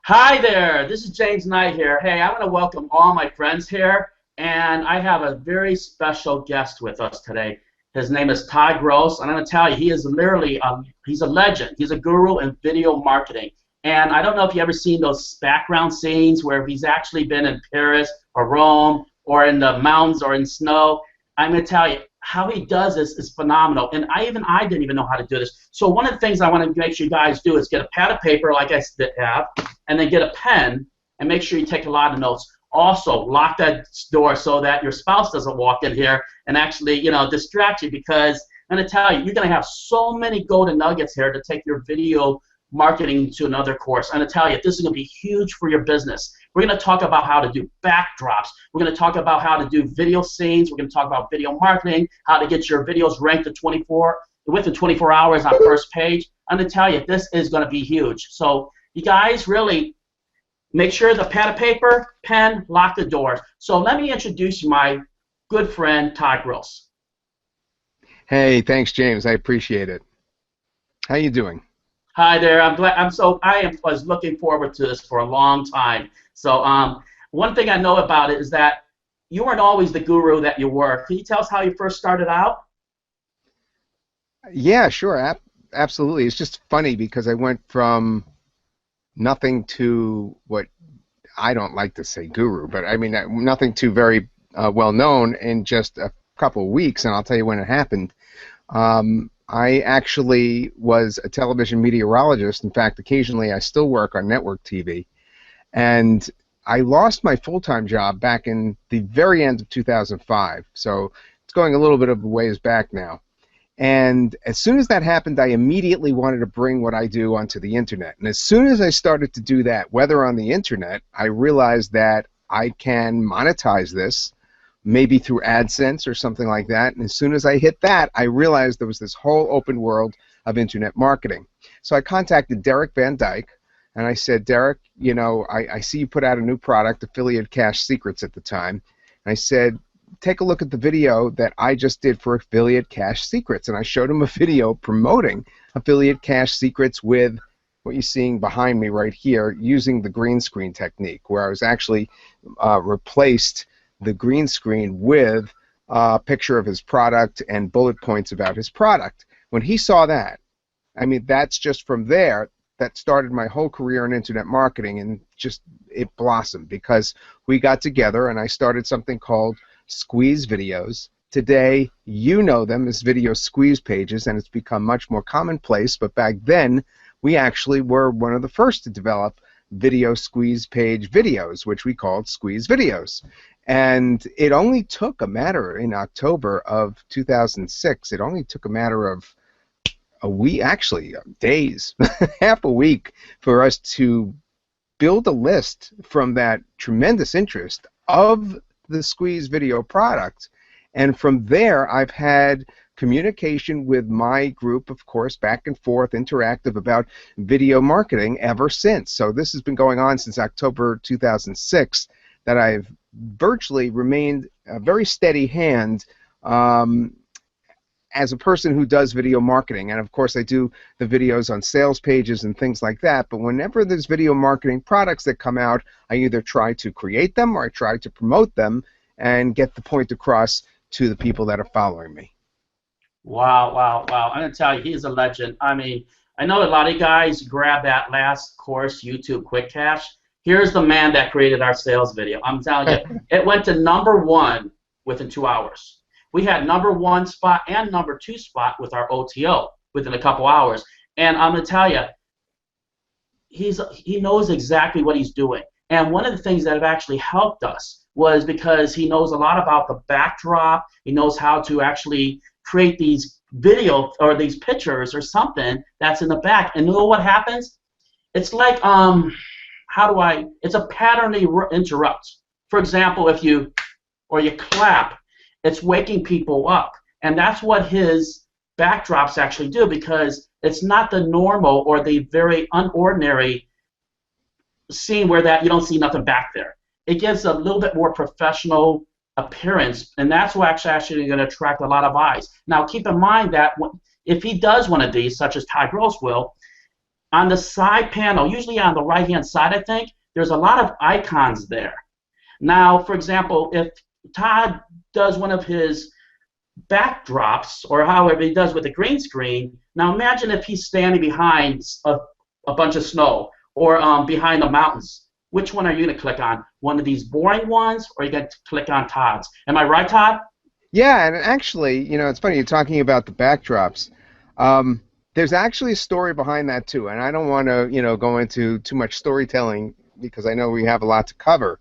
Hi there, this is James Knight here. Hey, I want to welcome all my friends here, and I have a very special guest with us today. His name is Todd Gross, and I'm going to tell you, he is literally, he's a legend. He's a guru in video marketing. And I don't know if you ever seen those background scenes where he's actually been in Paris or Rome or in the mountains or in snow. I'm going to tell you, how he does this is phenomenal. And I didn't even know how to do this. So one of the things I want to make sure you guys do is get a pad of paper like I have, and then get a pen and make sure you take a lot of notes. Also, lock that door so that your spouse doesn't walk in here and actually, distract you, because I'm going to tell you, you're going to have so many golden nuggets here to take your video marketing to another course. I'm going to tell you, this is going to be huge for your business. We're going to talk about how to do backdrops. We're going to talk about how to do video scenes. We're going to talk about video marketing, how to get your videos ranked within 24 hours on first page. I'm going to tell you, this is going to be huge. So you guys really make sure the pad of paper, pen, lock the doors. So let me introduce my good friend, Todd Gross. Hey, thanks, James. I appreciate it. How you doing? Hi there. I'm glad. Was looking forward to this for a long time. So one thing I know about it is that you weren't always the guru that you were. Can you tell us how you first started out? Yeah, sure. Absolutely. It's just funny because I went from nothing to what I don't like to say guru, but I mean nothing to very well known in just a couple of weeks, and I'll tell you when it happened. I actually was a television meteorologist. In fact, occasionally I still work on network TV. And I lost my full-time job back in the very end of 2005. So it's going a little bit of a ways back now. And as soon as that happened, I immediately wanted to bring what I do onto the internet. And as soon as I started to do that, whether on the internet, I realized that I can monetize this, maybe through AdSense or something like that. And as soon as I hit that, I realized there was this whole open world of internet marketing. So I contacted Derek Van Dyke, and I said, Derek, I see you put out a new product, Affiliate Cash Secrets at the time. And I said, take a look at the video that I just did for Affiliate Cash Secrets. And I showed him a video promoting Affiliate Cash Secrets with what you're seeing behind me right here, using the green screen technique, where I was actually replaced the green screen with a picture of his product and bullet points about his product. When he saw that, I mean, that's just from there that started my whole career in internet marketing, and just it blossomed because we got together and I started something called Squeeze Videos. Today, you know them as video squeeze pages, and it's become much more commonplace, but back then, we actually were one of the first to develop video squeeze page videos, which we called Squeeze Videos. And it only took a matter, in October of 2006, it only took a matter of a week, actually days, half a week, for us to build a list from that tremendous interest of the Squeeze video product. And from there, I've had communication with my group, of course, back and forth, interactive about video marketing ever since. So this has been going on since October 2006, that I've virtually remained a very steady hand as a person who does video marketing. And of course I do the videos on sales pages and things like that, but whenever there's video marketing products that come out, I either try to create them or I try to promote them and get the point across to the people that are following me. Wow, wow, wow. I'm going to tell you, he's a legend. I mean, I know a lot of guys grab that last course, YouTube Quick Cash. Here's the man that created our sales video. I'm telling you, it went to #1 within 2 hours. We had #1 spot and #2 spot with our OTO within a couple hours. And I'm going to tell you, he knows exactly what he's doing. And one of the things that have actually helped us was because he knows a lot about the backdrop. He knows how to actually create these video or these pictures or something that's in the back. And you know what happens? It's like it's a pattern interrupt. For example, if you clap, it's waking people up. And that's what his backdrops actually do, because it's not the normal or the very unordinary scene where that you don't see nothing back there. It gives a little bit more professional appearance, and that's what's actually going to attract a lot of eyes. Now, keep in mind that if he does one of these, such as Todd Gross will, on the side panel, usually on the right-hand side, I think, there's a lot of icons there. Now, for example, if Todd does one of his backdrops, or however he does with a green screen, now imagine if he's standing behind a bunch of snow, or behind the mountains. Which one are you going to click on? One of these boring ones, or are you going to click on Todd's? Am I right, Todd? Yeah, and actually, it's funny you're talking about the backdrops. There's actually a story behind that too, and I don't want to, go into too much storytelling because I know we have a lot to cover.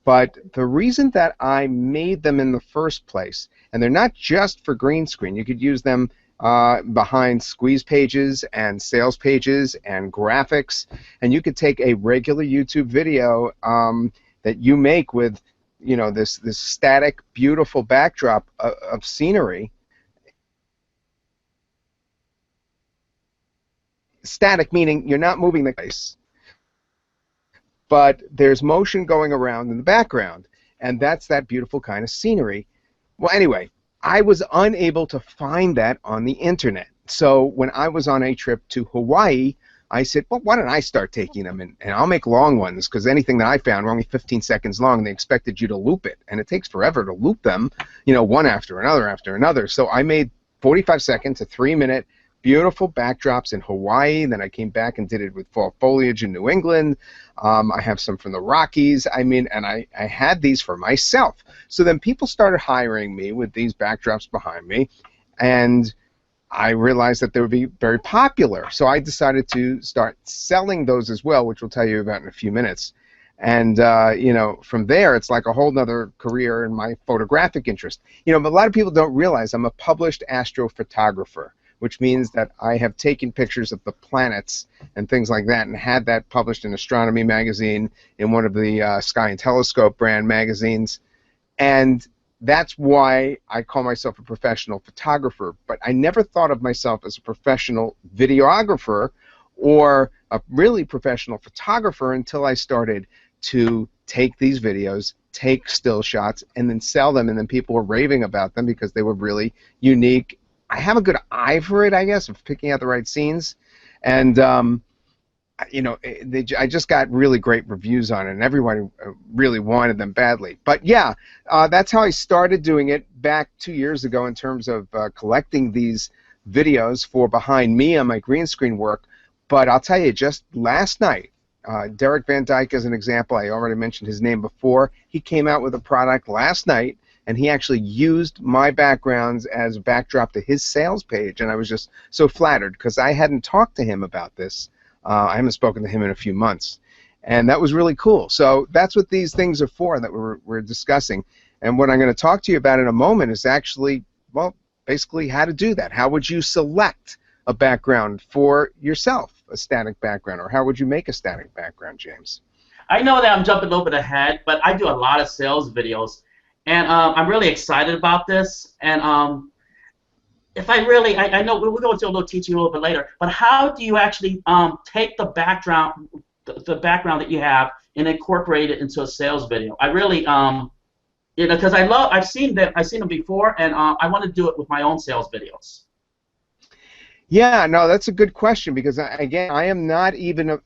But the reason that I made them in the first place, and they're not just for green screen, you could use them behind squeeze pages and sales pages and graphics, and you could take a regular YouTube video that you make with this static, beautiful backdrop of scenery. Static meaning you're not moving the place, but there's motion going around in the background, and that's that beautiful kind of scenery. Well, anyway, I was unable to find that on the internet. So when I was on a trip to Hawaii, I said, well, why don't I start taking them, and I'll make long ones, because anything that I found were only 15 seconds long, and they expected you to loop it, and it takes forever to loop them, one after another. So I made 45-second to 3-minute beautiful backdrops in Hawaii. Then I came back and did it with fall foliage in New England. I have some from the Rockies. And I had these for myself. So then people started hiring me with these backdrops behind me, and I realized that they would be very popular. So I decided to start selling those as well, which we'll tell you about in a few minutes. And, from there, it's like a whole nother career in my photographic interest. But a lot of people don't realize I'm a published astrophotographer, which means that I have taken pictures of the planets and things like that and had that published in Astronomy magazine, in one of the Sky and Telescope brand magazines. And that's why I call myself a professional photographer. But I never thought of myself as a professional videographer or a really professional photographer until I started to take these videos, take still shots, and then sell them. And then people were raving about them because they were really unique. I have a good eye for it, I guess, of picking out the right scenes, and I just got really great reviews on it, and everyone really wanted them badly. But yeah, that's how I started doing it back 2 years ago in terms of collecting these videos for behind me on my green screen work. But I'll tell you, just last night, Derek Van Dyke as an example, I already mentioned his name before. He came out with a product last night, and he actually used my backgrounds as a backdrop to his sales page, and I was just so flattered because I hadn't talked to him about this. I haven't spoken to him in a few months, and that was really cool. So that's what these things are for that we're discussing, and what I'm going to talk to you about in a moment is actually, well, basically how to do that. How would you select a background for yourself, a static background, or how would you make a static background, James? I know that I'm jumping a little bit ahead, but I do a lot of sales videos. And I'm really excited about this. And if I really, I know we'll go into a little teaching a little bit later, but how do you actually take the background that you have and incorporate it into a sales video? I really, because I've seen them before, and I want to do it with my own sales videos. Yeah, no, that's a good question, because again, I am not even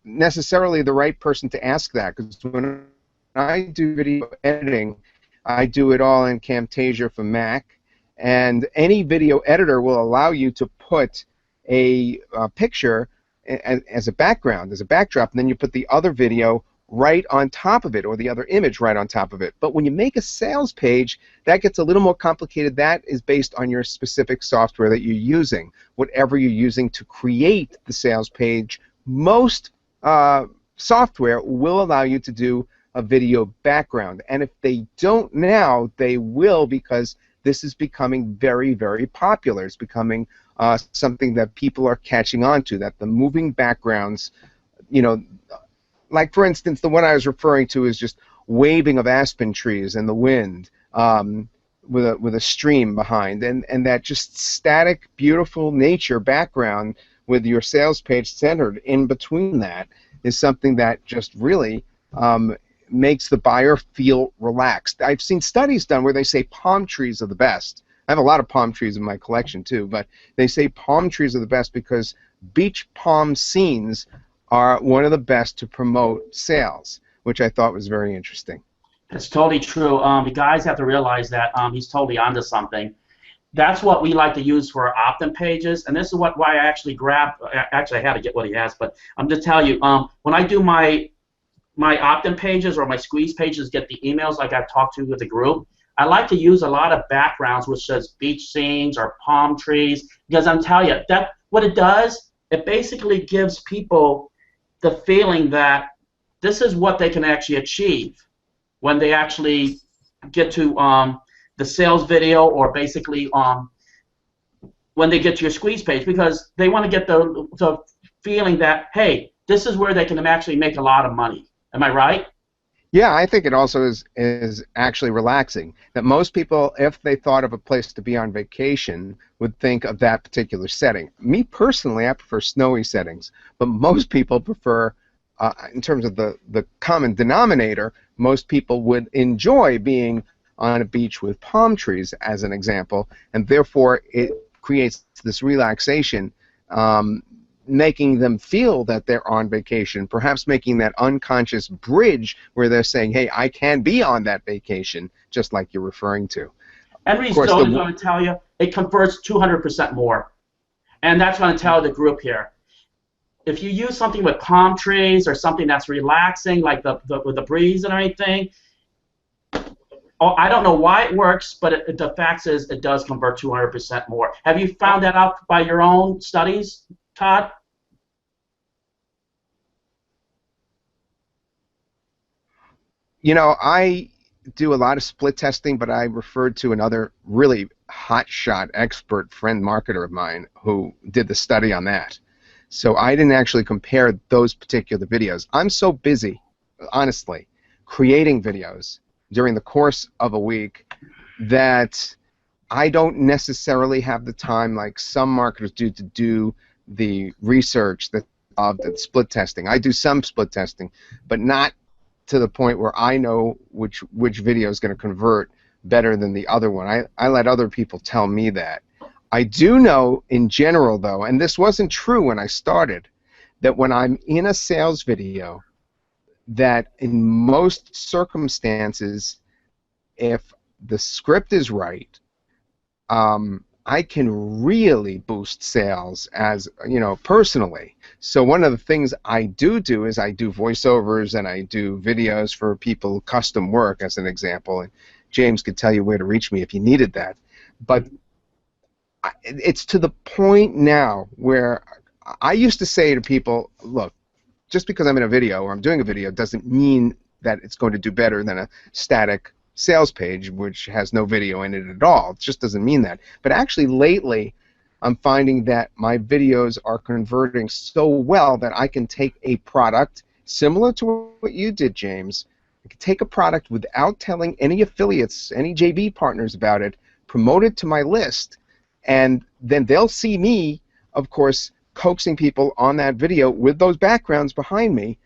necessarily the right person to ask that, because when I do video editing, I do it all in Camtasia for Mac, and any video editor will allow you to put a picture as a background, as a backdrop, and then you put the other video right on top of it, or the other image right on top of it. But when you make a sales page, that gets a little more complicated. That is based on your specific software that you're using. Whatever you're using to create the sales page, most software will allow you to do a video background, and if they don't now, they will, because this is becoming very, very popular. It's becoming something that people are catching on to, that the moving backgrounds, like for instance, the one I was referring to is just waving of aspen trees in the wind with a stream behind, and that just static, beautiful nature background with your sales page centered in between that is something that just really makes the buyer feel relaxed. I've seen studies done where they say palm trees are the best. I have a lot of palm trees in my collection too, but they say palm trees are the best because beach palm scenes are one of the best to promote sales, which I thought was very interesting. That's totally true. The guys have to realize that he's totally onto something. That's what we like to use for our opt-in pages, and this is why I actually grabbed. Actually, I had to get what he has, but I'm just telling you, when I do my opt-in pages or my squeeze pages, get the emails like I've talked to with the group. I like to use a lot of backgrounds, which says beach scenes or palm trees, because I'm telling you that what it does, it basically gives people the feeling that this is what they can actually achieve when they actually get to the sales video, or basically when they get to your squeeze page, because they want to get the feeling that, hey, this is where they can actually make a lot of money. Am I right? Yeah, I think it also is actually relaxing. That most people, if they thought of a place to be on vacation, would think of that particular setting. Me personally, I prefer snowy settings, but most people prefer, in terms of the common denominator, most people would enjoy being on a beach with palm trees, as an example, and therefore it creates this relaxation, making them feel that they're on vacation, perhaps making that unconscious bridge where they're saying, hey, I can be on that vacation, just like you're referring to. Henry Stone is going to tell you it converts 200% more. And that's going to tell the group here. If you use something with palm trees or something that's relaxing, like with the breeze and everything, I don't know why it works, but the fact is it does convert 200% more. Have you found that out by your own studies, Todd? You know, I do a lot of split testing, but I referred to another really hotshot expert friend marketer of mine who did the study on that. So I didn't actually compare those particular videos. I'm so busy, honestly, creating videos during the course of a week that I don't necessarily have the time like some marketers do to do the research of the split testing. I do some split testing, but not to the point where I know which video is going to convert better than the other one. I let other people tell me that. I do know in general, though, and this wasn't true when I started, that when I'm in a sales video, that in most circumstances, if the script is right, I can really boost sales, as you know, personally. So one of the things I do is I do voiceovers and I do videos for people, custom work, as an example. And James could tell you where to reach me if you needed that. But it's to the point now where I used to say to people, look, just because I'm in a video or I'm doing a video doesn't mean that it's going to do better than a static sales page which has no video in it at all. It just doesn't mean that. But actually lately I'm finding that my videos are converting so well that I can take a product similar to what you did, James. I can take a product without telling any affiliates, any JV partners about it, promote it to my list, and then they'll see me, of course, coaxing people on that video with those backgrounds behind me,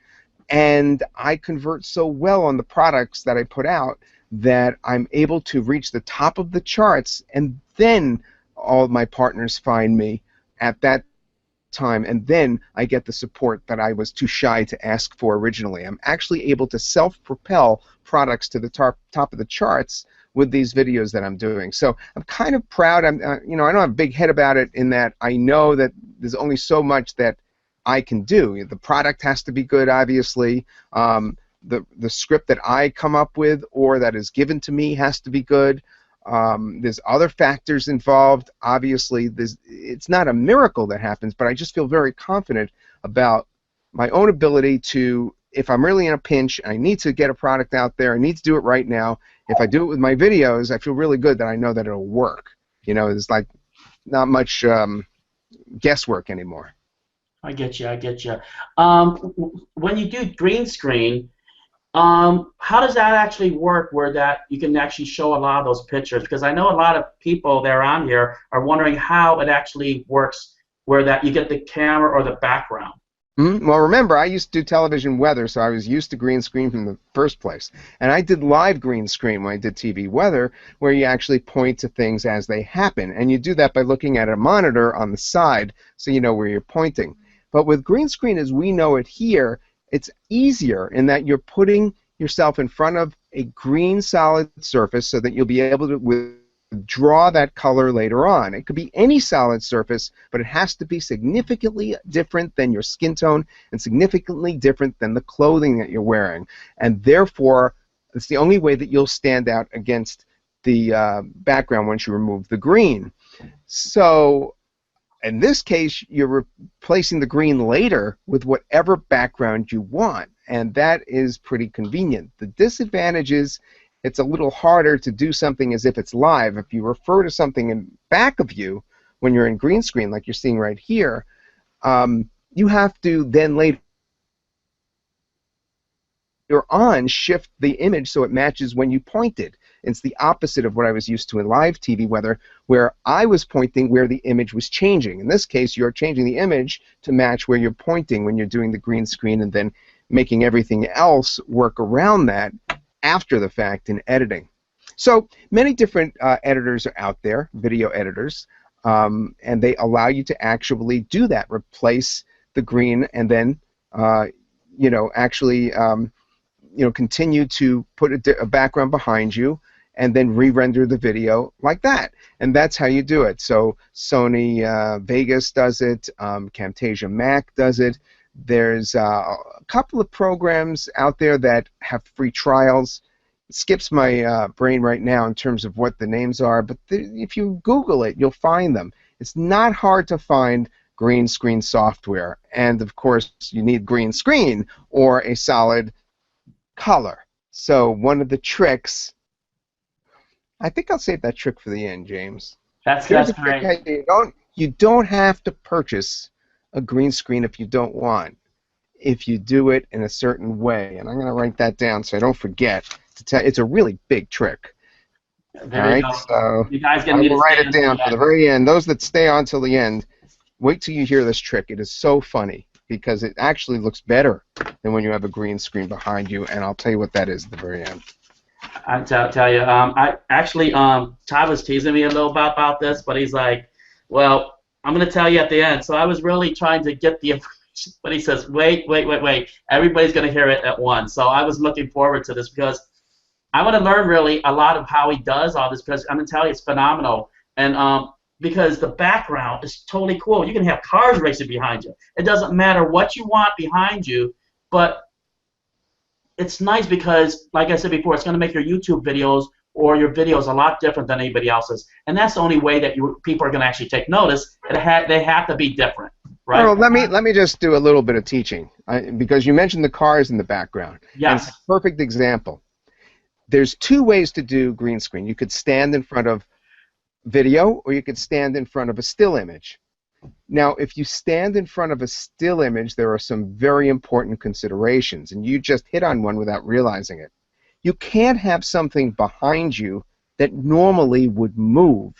and I convert so well on the products that I put out that I'm able to reach the top of the charts, and then all of my partners find me at that time, and then I get the support that I was too shy to ask for originally. I'm actually able to self-propel products to the top of the charts with these videos that I'm doing. So I'm kind of proud. You know, I don't have a big head about it in that I know that there's only so much that I can do. The product has to be good, obviously. The script that I come up with or that is given to me has to be good. There's other factors involved. Obviously, it's not a miracle that happens, but I just feel very confident about my own ability to, if I'm really in a pinch, I need to get a product out there, I need to do it right now. If I do it with my videos, I feel really good that I know that it'll work. You know, there's like not much guesswork anymore. I get you. I get you. When you do green screen, how does that actually work where that you can actually show a lot of those pictures? Because I know a lot of people that are on here are wondering how it actually works where that you get the camera or the background. Well, remember, I used to do television weather, so I was used to green screen from the first place. And I did live green screen when I did TV weather, where you actually point to things as they happen. And you do that by looking at a monitor on the side so you know where you're pointing. But with green screen, as we know it here, it's easier in that you're putting yourself in front of a green solid surface so that you'll be able to draw that color later on. It could be any solid surface, but it has to be significantly different than your skin tone and significantly different than the clothing that you're wearing. And therefore, it's the only way that you'll stand out against the background once you remove the green. So in this case, you're replacing the green later with whatever background you want, and that is pretty convenient. The disadvantage is it's a little harder to do something as if it's live. If you refer to something in back of you when you're in green screen, like you're seeing right here, you have to then later on shift the image so it matches when you pointed. It's the opposite of what I was used to in live TV weather, where I was pointing where the image was changing. In this case, you're changing the image to match where you're pointing when you're doing the green screen and then making everything else work around that after the fact in editing. So many different editors are out there, video editors, and they allow you to actually do that, replace the green and then actually continue to put a background behind you and then re-render the video like that. And that's how you do it. So Sony Vegas does it, Camtasia Mac does it. There's a couple of programs out there that have free trials. It skips my brain right now in terms of what the names are, but if you Google it, you'll find them. It's not hard to find green screen software. And of course, you need green screen or a solid color. So one of the tricks, I think I'll save that trick for the end, James. That's great. You don't have to purchase a green screen if you don't want, if you do it in a certain way. And I'm going to write that down so I don't forget to tell you. It's a really big trick. There you go. So you guys I will write it down for the very end. Those that stay on till the end, wait till you hear this trick. It is so funny because it actually looks better than when you have a green screen behind you, and I'll tell you what that is at the very end. I'll tell you, I actually, Todd was teasing me a little bit about this, but he's like, well, I'm going to tell you at the end. So I was really trying to get the information, but he says, wait. Everybody's going to hear it at once. So I was looking forward to this because I want to learn really a lot of how he does all this because I'm going to tell you it's phenomenal. And because the background is totally cool. You can have cars racing behind you. It doesn't matter what you want behind you, but it's nice because, like I said before, it's going to make your YouTube videos or your videos a lot different than anybody else's. And that's the only way that people are going to actually take notice. They have to be different, right? Well, let me just do a little bit of teaching because you mentioned the cars in the background. Yes. And it's a perfect example. There's two ways to do green screen. You could stand in front of video or you could stand in front of a still image. Now, if you stand in front of a still image, there are some very important considerations, and you just hit on one without realizing it. You can't have something behind you that normally would move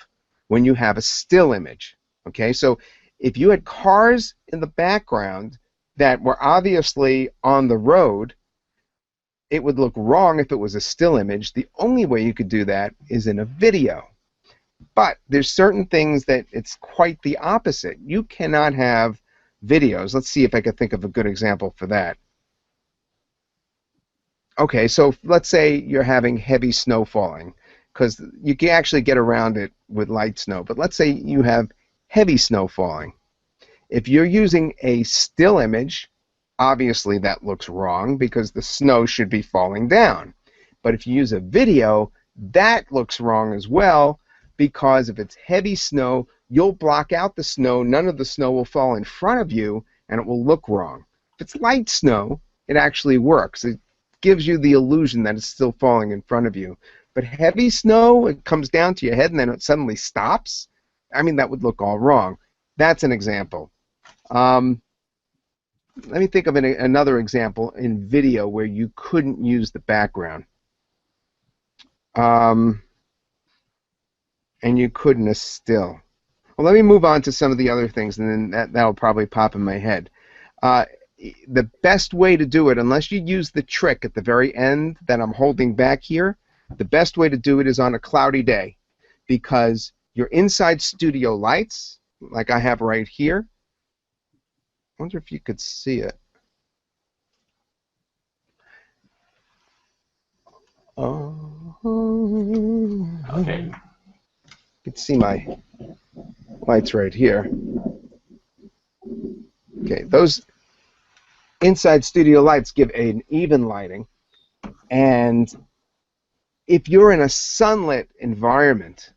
when you have a still image. Okay, so if you had cars in the background that were obviously on the road, it would look wrong if it was a still image. The only way you could do that is in a video. But there's certain things that it's quite the opposite. You cannot have videos. Let's see if I can think of a good example for that. Okay, so let's say you're having heavy snow falling, because you can actually get around it with light snow. But let's say you have heavy snow falling. If you're using a still image, obviously that looks wrong because the snow should be falling down. But if you use a video, that looks wrong as well, because if it's heavy snow, you'll block out the snow, none of the snow will fall in front of you, and it will look wrong. If it's light snow, it actually works. It gives you the illusion that it's still falling in front of you. But heavy snow, it comes down to your head and then it suddenly stops. I mean, that would look all wrong. That's an example. Let me think of another example in video where you couldn't use the background. And you couldn't a still. Well, let me move on to some of the other things, and then that'll probably pop in my head. the best way to do it, unless you use the trick at the very end that I'm holding back here, the best way to do it is on a cloudy day, because your inside studio lights, like I have right here, I wonder if you could see it. Oh, Okay. you can see my lights right here. Okay, those inside studio lights give an even lighting, and if you're in a sunlit environment,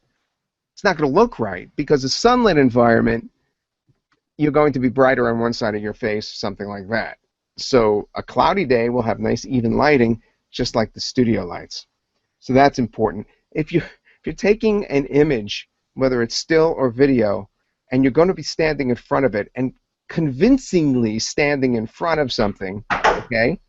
it's not going to look right, because a sunlit environment, you're going to be brighter on one side of your face, something like that. So a cloudy day will have nice even lighting, just like the studio lights. So that's important. If you're taking an image, whether it's still or video, and you're going to be standing in front of it, and convincingly standing in front of something, okay,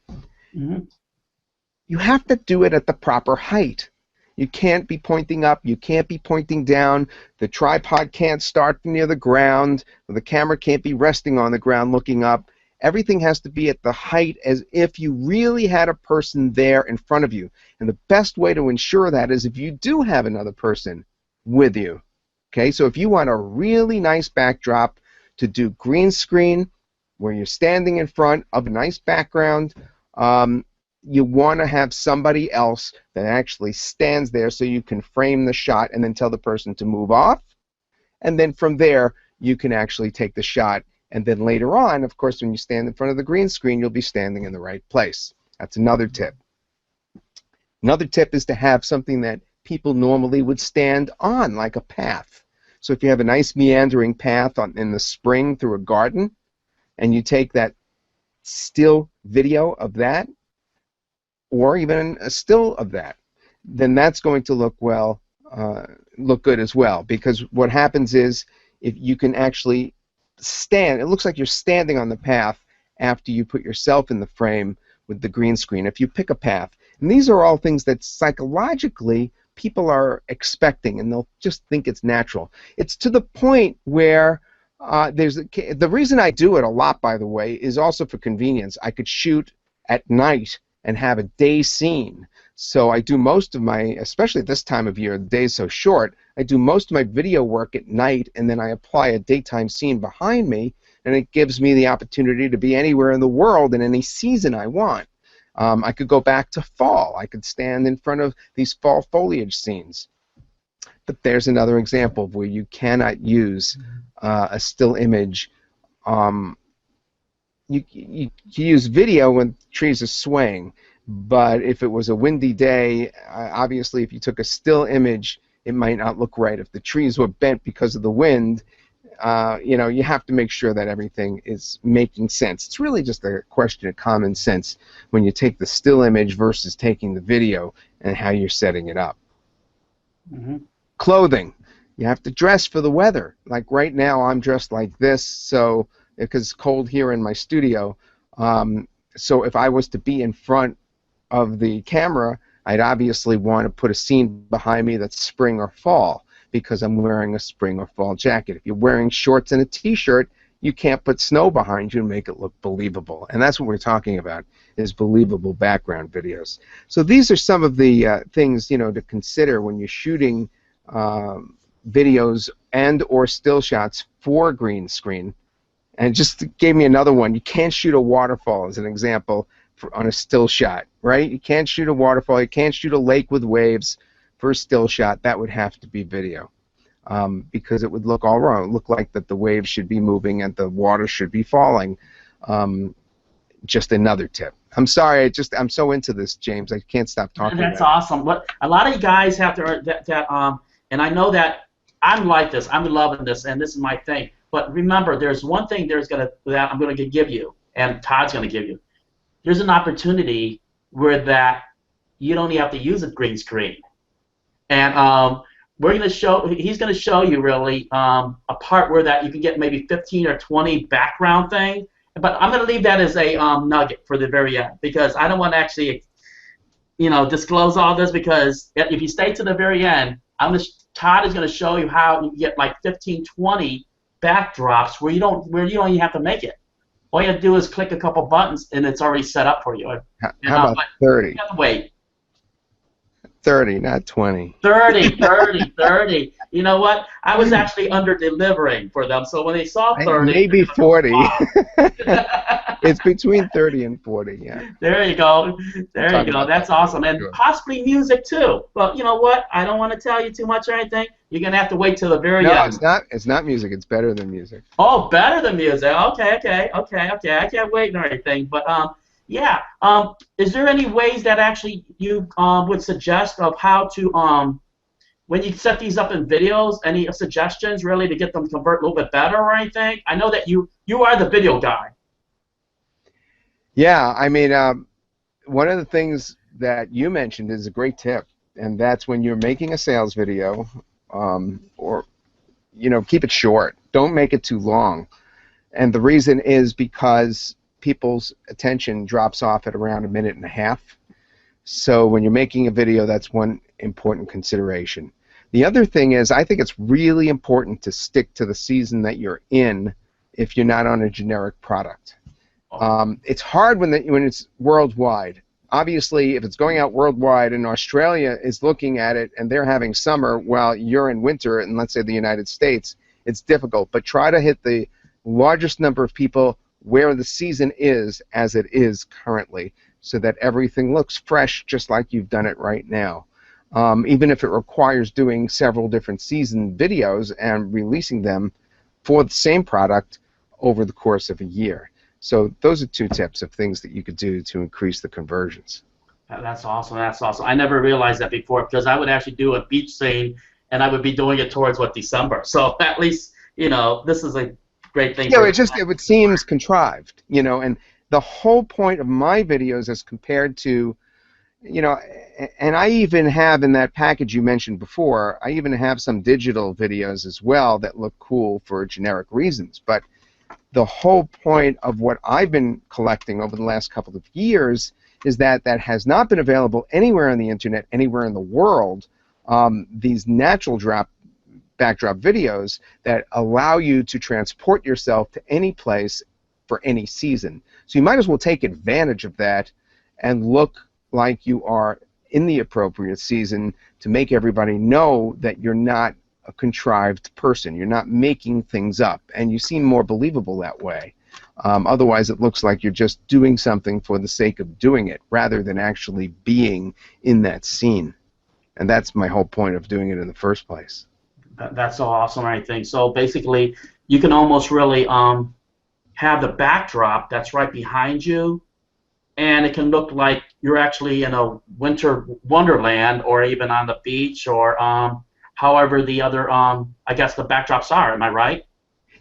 you have to do it at the proper height. You can't be pointing up, you can't be pointing down, the tripod can't start near the ground, the camera can't be resting on the ground looking up. Everything has to be at the height as if you really had a person there in front of you. And the best way to ensure that is if you do have another person with you. Okay, so if you want a really nice backdrop to do green screen, where you're standing in front of a nice background, you want to have somebody else that actually stands there so you can frame the shot and then tell the person to move off. And then from there, you can actually take the shot. And then later on, of course, when you stand in front of the green screen, you'll be standing in the right place. That's another tip. Another tip is to have something that people normally would stand on, like a path. So if you have a nice meandering path in the spring through a garden, and you take that still video of that, or even a still of that, then that's going to look good as well. Because what happens is, if you can actually stand, it looks like you're standing on the path after you put yourself in the frame with the green screen. If you pick a path, and these are all things that psychologically people are expecting, and they'll just think it's natural. It's to the point where the reason I do it a lot, by the way, is also for convenience. I could shoot at night and have a day scene. So I do most of my, especially at this time of year, the day's so short, I do most of my video work at night, and then I apply a daytime scene behind me, and it gives me the opportunity to be anywhere in the world in any season I want. I could go back to fall. I could stand in front of these fall foliage scenes. But there's another example of where you cannot use a still image. You use video when trees are swaying, but if it was a windy day, obviously if you took a still image, it might not look right. If the trees were bent because of the wind, you have to make sure that everything is making sense. It's really just a question of common sense when you take the still image versus taking the video and how you're setting it up. Clothing. You have to dress for the weather. Like right now, I'm dressed like this, so because it's cold here in my studio. So if I was to be in front of the camera, I'd obviously want to put a scene behind me that's spring or fall, because I'm wearing a spring or fall jacket. If you're wearing shorts and a t-shirt, you can't put snow behind you and make it look believable. And that's what we're talking about, is believable background videos. So these are some of the things, to consider when you're shooting videos and or still shots for green screen. And it just gave me another one. You can't shoot a waterfall as an example on a still shot, right? You can't shoot a waterfall. You can't shoot a lake with waves for a still shot. That would have to be video, because it would look all wrong. It would look like that the waves should be moving and the water should be falling. Just another tip. I'm sorry. I'm so into this, James. I can't stop talking. That's awesome. But a lot of you guys have to and I know that I'm like this. I'm loving this, and this is my thing. But remember, there's one thing that I'm going to give you, and Todd's going to give you. There's an opportunity where that you don't even have to use a green screen, and he's going to show you really a part where that you can get maybe 15 or 20 background thing. But I'm going to leave that as a nugget for the very end, because I don't want to actually, disclose all this, because if you stay to the very end, Todd is going to show you how you get like 15, 20 backdrops where you don't even have to make it. All you have to do is click a couple buttons, and it's already set up for you. And, How about but you 30? have to wait. 30, not 20. 30, 30, 30. You know what? I was actually under delivering for them, so when they saw 30, Maybe 40. wow. It's between 30 and 40, yeah. There you go. We'll There talk you go. about That's that later, awesome. And sure. possibly music too. But you know what? I don't want to tell you too much or anything. You're gonna have to wait till the very No, end. it's not music. It's better than music. Oh, better than music. Okay, okay, okay, okay. I can't wait or anything. But yeah. Is there any ways that actually you would suggest of how to when you set these up in videos, any suggestions really to get them to convert a little bit better or anything? I know that you are the video guy. Yeah, I mean, one of the things that you mentioned is a great tip, and that's when you're making a sales video, or keep it short. Don't make it too long. And the reason is because people's attention drops off at around a minute and a half. So when you're making a video, that's one important consideration. The other thing is, I think it's really important to stick to the season that you're in if you're not on a generic product. It's hard when it's worldwide. Obviously, if it's going out worldwide and Australia is looking at it and they're having summer while you're in winter in, let's say, the United States, it's difficult. But try to hit the largest number of people where the season is as it is currently, so that everything looks fresh just like you've done it right now. Even if it requires doing several different season videos and releasing them for the same product over the course of a year. So those are two tips of things that you could do to increase the conversions. That's awesome. That's awesome. I never realized that before, because I would actually do a beach scene, and I would be doing it towards December. So at least this is a great thing. It seems contrived, and the whole point of my videos as compared to, and I even have in that package you mentioned before, I even have some digital videos as well that look cool for generic reasons. But the whole point of what I've been collecting over the last couple of years is that has not been available anywhere on the internet, anywhere in the world. These natural backdrop videos that allow you to transport yourself to any place for any season. So you might as well take advantage of that and look like you are in the appropriate season to make everybody know that you're not a contrived person. You're not making things up, and you seem more believable that way. Otherwise, it looks like you're just doing something for the sake of doing it, rather than actually being in that scene. And that's my whole point of doing it in the first place. That's so awesome, I think. So basically, you can almost really have the backdrop that's right behind you, and it can look like you're actually in a winter wonderland, or even on the beach, or however the other, I guess the backdrops are. Am I right?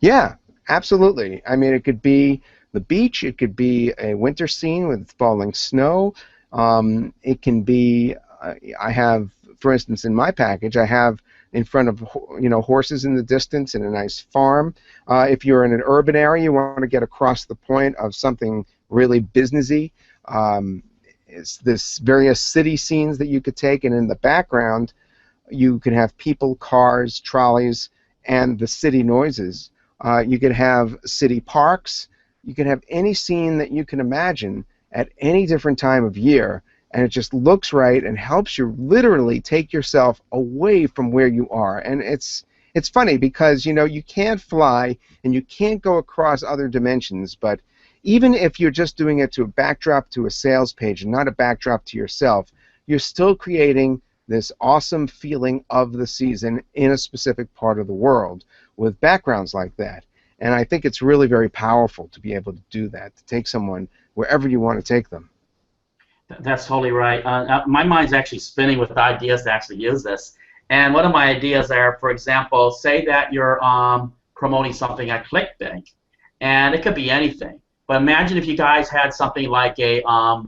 Yeah, absolutely. I mean, it could be the beach. It could be a winter scene with falling snow. It can be, I have, for instance, in my package, I have in front of horses in the distance in a nice farm. If you're in an urban area, you want to get across the point of something really businessy. It's this various city scenes that you could take, and in the background, you could have people, cars, trolleys, and the city noises. You could have city parks. You could have any scene that you can imagine at any different time of year, and it just looks right and helps you literally take yourself away from where you are. And it's funny because you can't fly and you can't go across other dimensions, but even if you're just doing it to a backdrop to a sales page and not a backdrop to yourself, you're still creating this awesome feeling of the season in a specific part of the world with backgrounds like that. And I think it's really very powerful to be able to do that, to take someone wherever you want to take them. That's totally right. My mind's actually spinning with ideas to actually use this. And one of my ideas are, for example, say that you're promoting something at ClickBank, and it could be anything. But imagine if you guys had something like a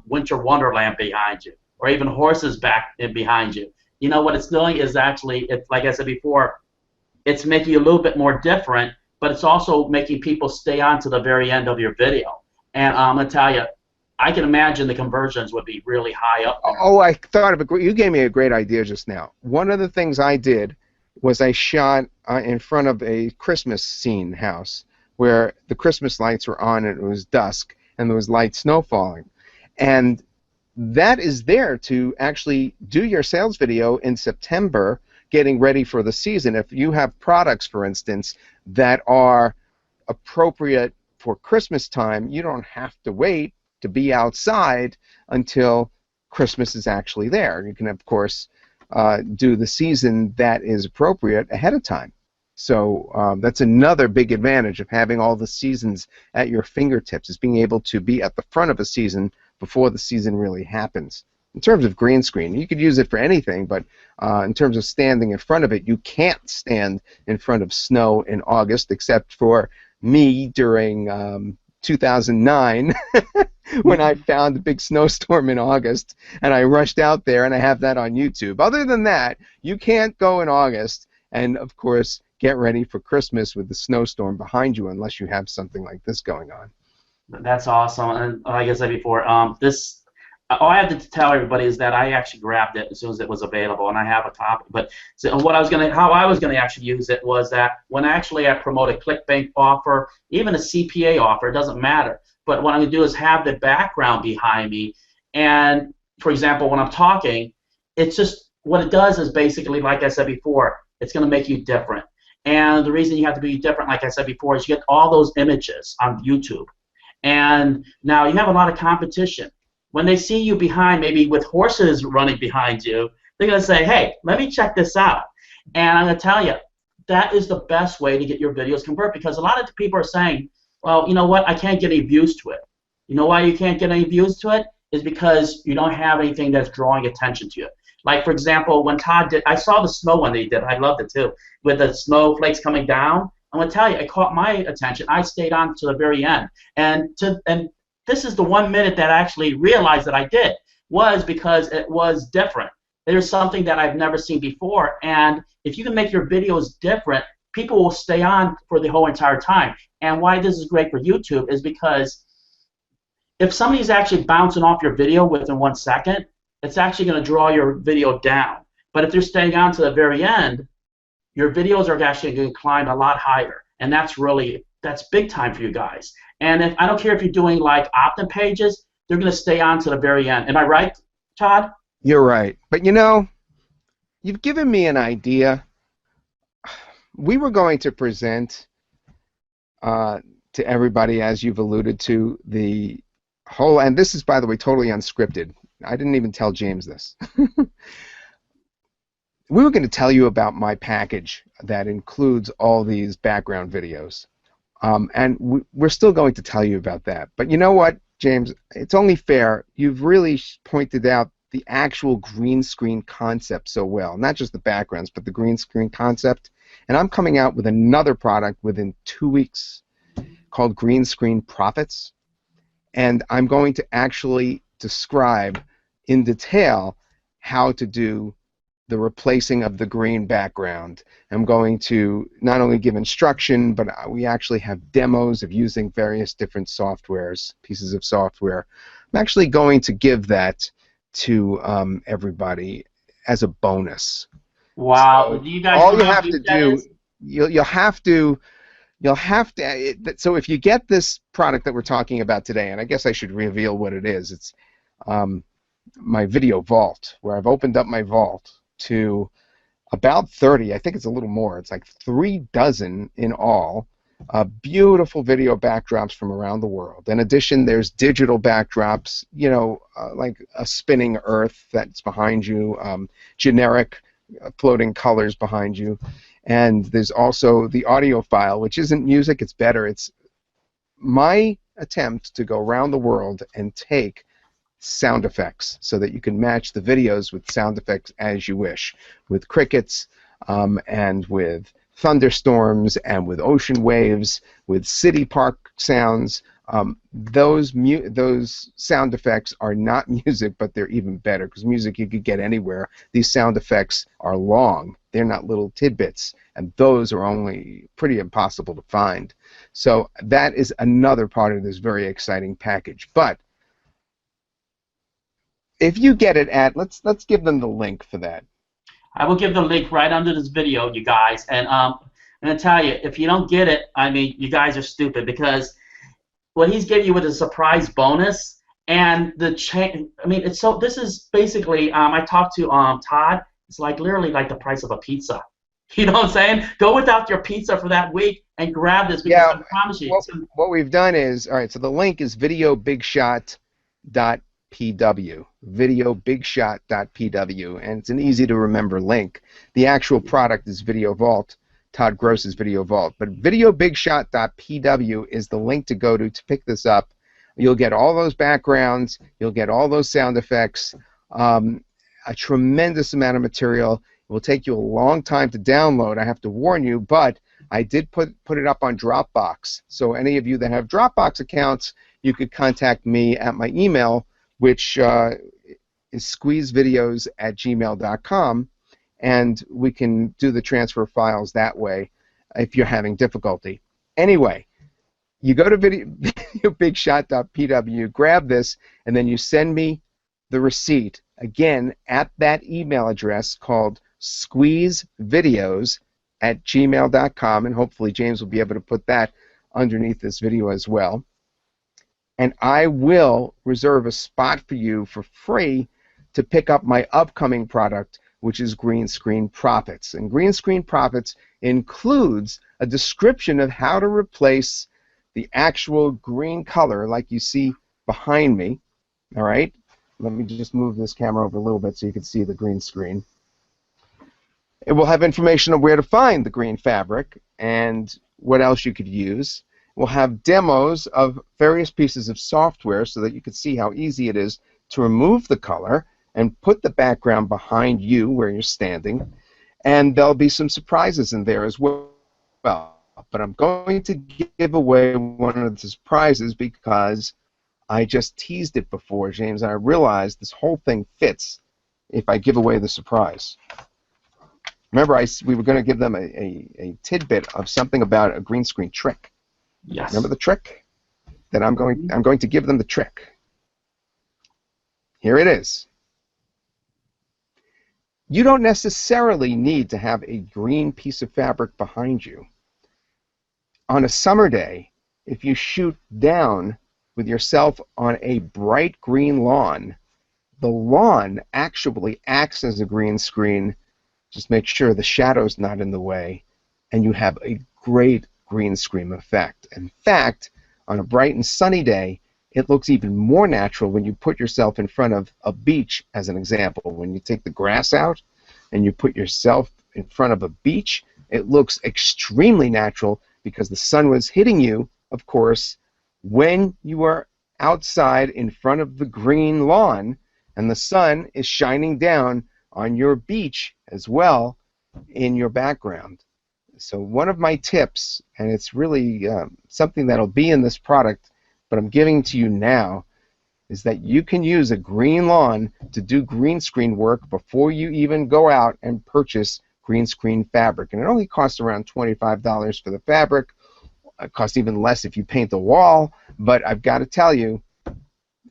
winter wonderland behind you, or even horses back behind you. You know what it's doing is actually, like I said before, it's making you a little bit more different, but it's also making people stay on to the very end of your video. And I'm going to tell you, I can imagine the conversions would be really high up there. Oh, I thought of you gave me a great idea just now. One of the things I did was I shot in front of a Christmas scene house where the Christmas lights were on and it was dusk and there was light snow falling. And that is there to actually do your sales video in September, getting ready for the season. If you have products, for instance, that are appropriate for Christmas time, you don't have to wait to be outside until Christmas is actually there. You can, of course, do the season that is appropriate ahead of time. So that's another big advantage of having all the seasons at your fingertips, is being able to be at the front of a season before the season really happens. In terms of green screen, you could use it for anything, but in terms of standing in front of it, you can't stand in front of snow in August, except for me during 2009 when I found a big snowstorm in August, and I rushed out there, and I have that on YouTube. Other than that, you can't go in August and, of course, get ready for Christmas with the snowstorm behind you unless you have something like this going on. That's awesome. And like I said before, all I have to tell everybody is that I actually grabbed it as soon as it was available, and I have a copy. But so how I was gonna actually use it was that when actually I promote a ClickBank offer, even a CPA offer, it doesn't matter. But what I'm gonna do is have the background behind me, and for example, when I'm talking, it's just what it does is basically, like I said before, it's gonna make you different. And the reason you have to be different, like I said before, is you get all those images on YouTube, and now you have a lot of competition. When they see you behind, maybe with horses running behind you, they're going to say, hey, let me check this out. And I'm going to tell you, that is the best way to get your videos convert, because a lot of people are saying, well, you know what, I can't get any views to it. You know why you can't get any views to it? Is because you don't have anything that's drawing attention to you. Like, for example, when Todd did, I saw the snow one that he did. I loved it too, with the snowflakes coming down. I'm going to tell you, it caught my attention. I stayed on to the very end. And this is the 1 minute that I actually realized that I did, was because it was different. There's something that I've never seen before, and if you can make your videos different, people will stay on for the whole entire time. And why this is great for YouTube is because if somebody's actually bouncing off your video within 1 second, it's actually going to draw your video down. But if they're staying on to the very end, your videos are actually going to climb a lot higher, and that's big time for you guys. And I don't care if you're doing like opt-in pages, they're going to stay on to the very end. Am I right, Todd? You're right. But you know, you've given me an idea. We were going to present to everybody, as you've alluded to, the whole, and this is, by the way, totally unscripted. I didn't even tell James this. We were going to tell you about my package that includes all these background videos. And we're still going to tell you about that. But you know what, James? It's only fair. You've really pointed out the actual green screen concept so well. Not just the backgrounds, but the green screen concept. And I'm coming out with another product within 2 weeks called Green Screen Profits. And I'm going to actually describe in detail how to do the replacing of the green background. I'm going to not only give instruction, but we actually have demos of using various different softwares, pieces of software. I'm actually going to give that to everybody as a bonus. Wow! So Do you guys all know you how have deep to that do, is? you'll have to. So if you get this product that we're talking about today, and I guess I should reveal what it is. It's my video vault, where I've opened up my vault to about 30, I think it's a little more, it's like 36 in all, beautiful video backdrops from around the world. In addition, there's digital backdrops, you know, like a spinning earth that's behind you, generic floating colors behind you, and there's also the audio file, which isn't music, it's better. It's my attempt to go around the world and take sound effects so that you can match the videos with sound effects as you wish, with crickets and with thunderstorms and with ocean waves, with city park sounds. Those sound effects are not music, but they're even better, because music you could get anywhere. These sound effects are long. They're not little tidbits, and those are only pretty impossible to find. So that is another part of this very exciting package. But if you get it at, let's give them the link for that. I will give the link right under this video, you guys. And And I tell you, if you don't get it, I mean, you guys are stupid because what he's giving you with a surprise bonus and the change. I mean, it's so. This is basically. I talked to Todd. It's like literally like the price of a pizza. You know what I'm saying? Go without your pizza for that week and grab this because Yeah, I promise you. what we've done is, all right, so the link is videobigshot.pw, videobigshot.pw, and it's an easy to remember link. The actual product is Video Vault, Todd Gross's Video Vault, but videobigshot.pw is the link to go to pick this up. You'll get all those backgrounds, you'll get all those sound effects, a tremendous amount of material. It will take you a long time to download, I have to warn you, but I did put it up on Dropbox. So any of you that have Dropbox accounts, you could contact me at my email, which is squeezevideos@gmail.com, and we can do the transfer files that way if you're having difficulty. Anyway, you go to videobigshot.pw, grab this, and then you send me the receipt, again, at that email address called squeezevideos@gmail.com, and hopefully James will be able to put that underneath this video as well. And I will reserve a spot for you for free to pick up my upcoming product, which is Green Screen Profits. And Green Screen Profits includes a description of how to replace the actual green color like you see behind me. All right? Let me just move this camera over a little bit so you can see the green screen. It will have information on where to find the green fabric and what else you could use. We'll have demos of various pieces of software so that you can see how easy it is to remove the color and put the background behind you where you're standing. And there'll be some surprises in there as well. But I'm going to give away one of the surprises because I just teased it before, James, and I realized this whole thing fits if I give away the surprise. Remember, we were going to give them a tidbit of something about a green screen trick. Yes. Remember the trick? That I'm going to give them the trick. Here it is. You don't necessarily need to have a green piece of fabric behind you. On a summer day, if you shoot down with yourself on a bright green lawn, the lawn actually acts as a green screen. Just make sure the shadow's not in the way, and you have a great green screen effect. In fact, on a bright and sunny day, it looks even more natural when you put yourself in front of a beach, as an example. When you take the grass out and you put yourself in front of a beach, it looks extremely natural because the sun was hitting you, of course, when you are outside in front of the green lawn, and the sun is shining down on your beach as well in your background. So one of my tips, and it's really something that'll be in this product, but I'm giving to you now, is that you can use a green lawn to do green screen work before you even go out and purchase green screen fabric. And it only costs around $25 for the fabric. It costs even less if you paint the wall, but I've got to tell you,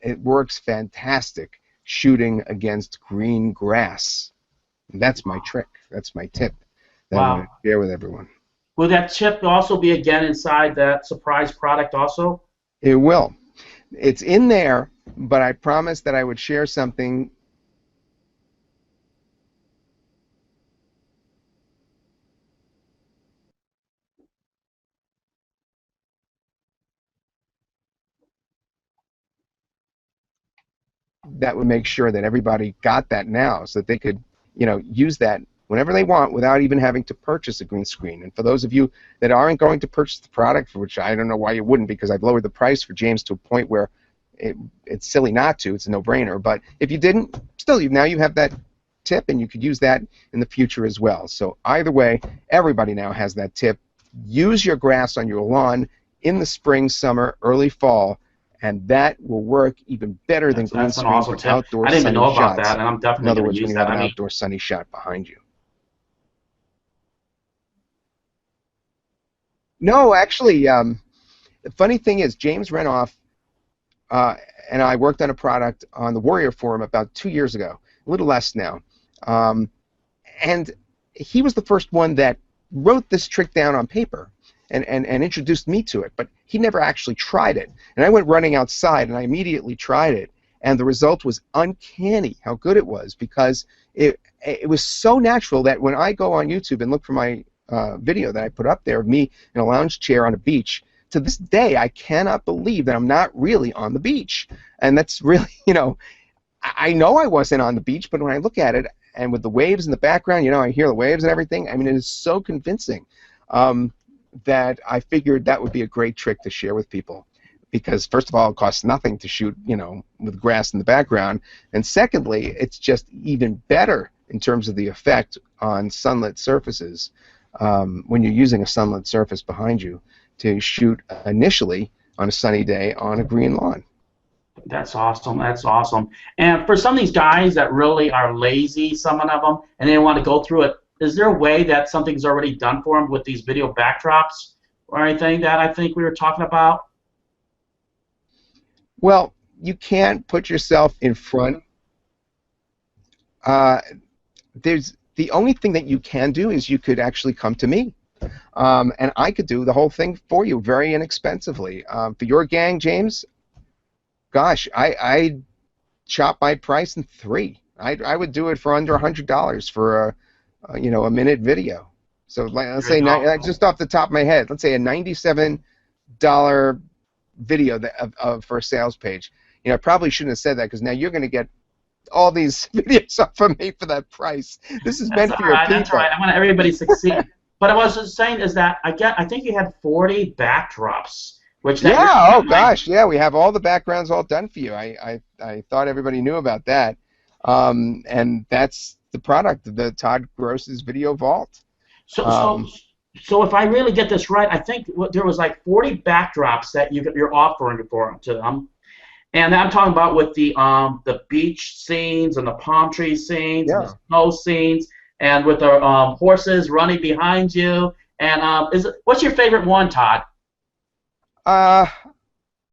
it works fantastic shooting against green grass. And that's my trick. That's my tip that I want to share with everyone. Will that chip also be again inside that surprise product also? It will. It's in there, but I promised that I would share something that would make sure that everybody got that now so that they could, use that whenever they want without even having to purchase a green screen. And for those of you that aren't going to purchase the product, for which I don't know why you wouldn't, because I've lowered the price for James to a point where it's silly not to. It's a no-brainer. But if you didn't, still, now you have that tip, and you could use that in the future as well. So either way, everybody now has that tip. Use your grass on your lawn in the spring, summer, early fall, and that will work even better than green screens awesome with outdoor sunny shots. I didn't even know about that, and I'm definitely in other words, use when you have an outdoor sunny shot behind you. No, actually, the funny thing is, James Renoff and I worked on a product on the Warrior Forum about 2 years ago, a little less now, and he was the first one that wrote this trick down on paper and introduced me to it, but he never actually tried it. And I went running outside, and I immediately tried it, and the result was uncanny how good it was, because it was so natural that when I go on YouTube and look for my video that I put up there of me in a lounge chair on a beach, to this day I cannot believe that I'm not really on the beach. And that's really, I know I wasn't on the beach, but when I look at it, and with the waves in the background, I hear the waves and everything, I mean, it is so convincing that I figured that would be a great trick to share with people. Because first of all, it costs nothing to shoot, with grass in the background, and secondly, it's just even better in terms of the effect on sunlit surfaces when you're using a sunlit surface behind you to shoot initially on a sunny day on a green lawn. That's awesome. That's awesome. And for some of these guys that really are lazy, some of them, and they want to go through it, is there a way that something's already done for them with these video backdrops or anything that I think we were talking about? Well, you can't put yourself in front. There's the only thing that you can do is you could actually come to me, and I could do the whole thing for you very inexpensively. For your gang, James, gosh, I'd chop my price in three. I would do it for under $100 for a minute video. So let's say just off the top of my head, let's say a $97 video for a sales page. I probably shouldn't have said that, because now you're going to get all these videos up from me for that price. This is meant for your people. That's right. I want everybody to succeed. But what I was just saying is that I think you had 40 backdrops. Gosh, yeah, we have all the backgrounds all done for you. I thought everybody knew about that, and that's the product, the Todd Gross's Video Vault. So if I really get this right, I think there was like 40 backdrops that you're offering to them, and I'm talking about with the beach scenes and the palm tree scenes, and the snow scenes, and with the horses running behind you. And what's your favorite one, Todd?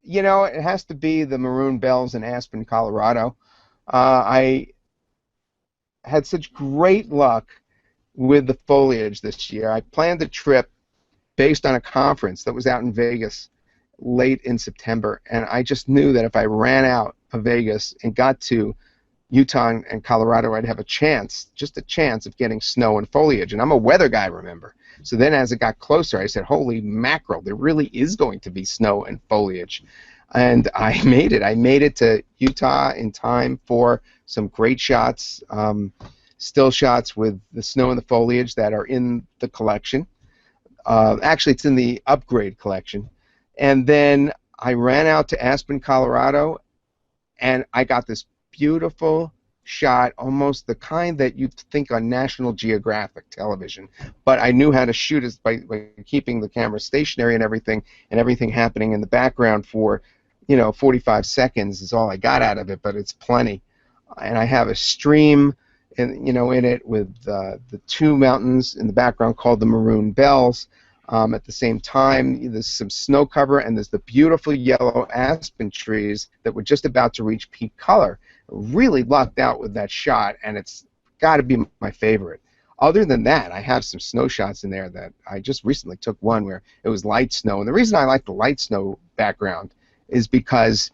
It has to be the Maroon Bells in Aspen, Colorado. I had such great luck with the foliage this year. I planned a trip based on a conference that was out in Vegas late in September, and I just knew that if I ran out of Vegas and got to Utah and Colorado, I'd have a chance, just a chance, of getting snow and foliage. And I'm a weather guy, remember. So then as it got closer, I said, holy mackerel, there really is going to be snow and foliage. And I made it. I made it to Utah in time for some great shots, still shots with the snow and the foliage that are in the collection. Actually, it's in the upgrade collection. And then I ran out to Aspen, Colorado, and I got this beautiful shot, almost the kind that you'd think on National Geographic television. But I knew how to shoot it by keeping the camera stationary and everything happening in the background for 45 seconds is all I got out of it, but it's plenty. And I have a stream in it with the two mountains in the background called the Maroon Bells. At the same time, there's some snow cover, and there's the beautiful yellow aspen trees that were just about to reach peak color. Really lucked out with that shot, and it's got to be my favorite. Other than that, I have some snow shots in there that I just recently took one where it was light snow. And the reason I like the light snow background is because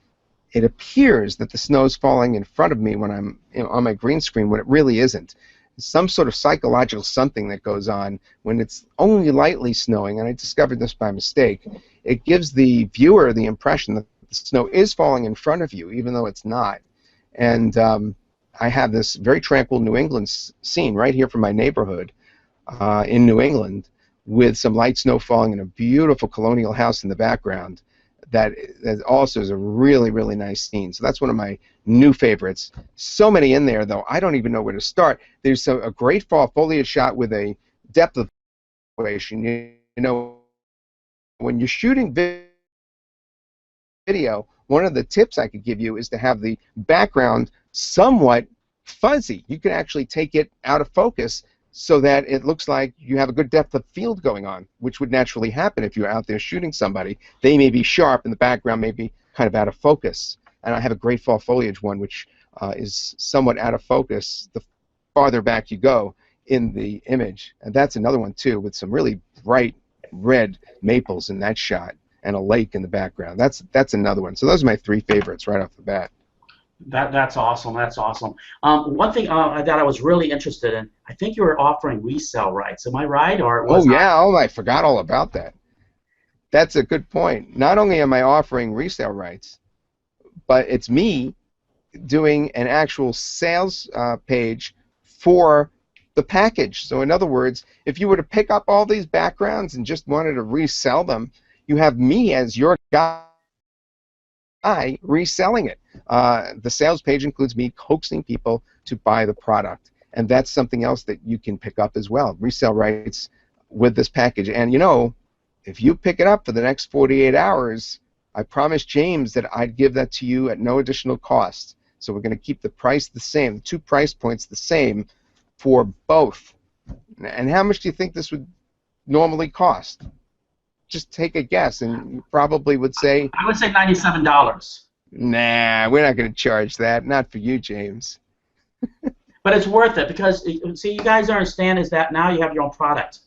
it appears that the snow is falling in front of me when I'm on my green screen, when it really isn't. Some sort of psychological something that goes on when it's only lightly snowing, and I discovered this by mistake. It gives the viewer the impression that the snow is falling in front of you, even though it's not. And I have this very tranquil New England scene right here from my neighborhood in New England, with some light snow falling in a beautiful colonial house in the background. That also is a really, really nice scene. So that's one of my new favorites. So many in there, though, I don't even know where to start. There's a great fall foliage shot with a depth of situation. When you're shooting video, one of the tips I could give you is to have the background somewhat fuzzy. You can actually take it out of focus so that it looks like you have a good depth of field going on, which would naturally happen if you're out there shooting somebody. They may be sharp and the background may be kind of out of focus. And I have a great fall foliage one which is somewhat out of focus the farther back you go in the image. And that's another one too, with some really bright red maples in that shot and a lake in the background. That's another one. So those are my three favorites right off the bat. That's awesome. That's awesome. One thing that I was really interested in, I think you were offering resale rights. Am I right, or Oh was I? yeah, oh I forgot all about that. That's a good point. Not only am I offering resale rights, but it's me doing an actual sales page for the package. So in other words, if you were to pick up all these backgrounds and just wanted to resell them, you have me as your guy reselling it. The sales page includes me coaxing people to buy the product, and that's something else that you can pick up as well. Resale rights with this package, and you know, if you pick it up for the next 48 hours, I promised James that I'd give that to you at no additional cost. So we're going to keep the price the same, the two price points the same for both. And how much do you think this would normally cost? Just take a guess, and you probably would say, I would say $97. nah, we're not going to charge that. Not for you, James. But it's worth it because see, you guys understand is that now you have your own product.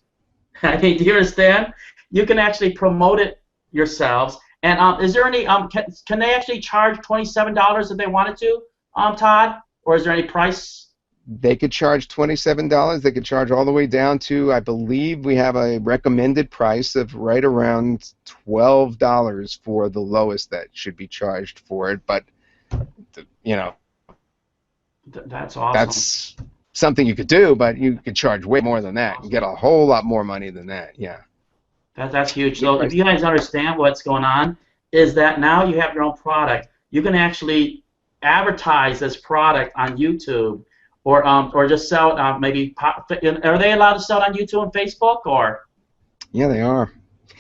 I mean, do you understand? You can actually promote it yourselves. And is there any can they actually charge $27 if they wanted to, Todd? Or is there any price? They could charge $27. They could charge all the way down to, I believe we have a recommended price of right around $12 for the lowest that should be charged for it. But, you know, That's awesome. that's something you could do, but you could charge way more than that and get a whole lot more money than that. Yeah. That's huge. So if you guys understand what's going on, is that now you have your own product. You can actually advertise this product on YouTube, or just sell it. Maybe are they allowed to sell it on YouTube and Facebook or? Yeah, they are.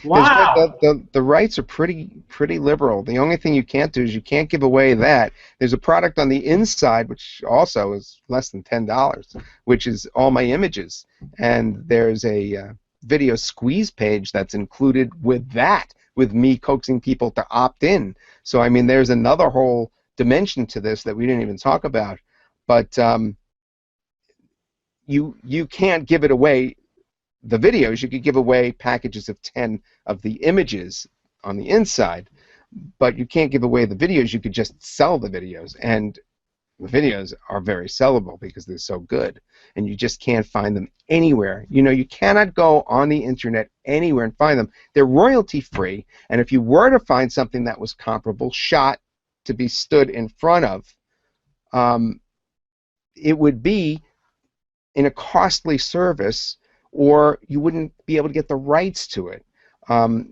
Wow. The rights are pretty liberal. The only thing you can't do is you can't give away that. There's a product on the inside which also is less than $10, which is all my images, and there's a video squeeze page that's included with that, with me coaxing people to opt in. So I mean, there's another whole dimension to this that we didn't even talk about. But you can't give it away. The videos, you could give away packages of 10 of the images on the inside, but you can't give away the videos. You could just sell the videos, and the videos are very sellable because they're so good, and you just can't find them anywhere. You know, you cannot go on the internet anywhere and find them. They're royalty free, and if you were to find something that was comparable, shot to be stood in front of, it would be in a costly service, or you wouldn't be able to get the rights to it.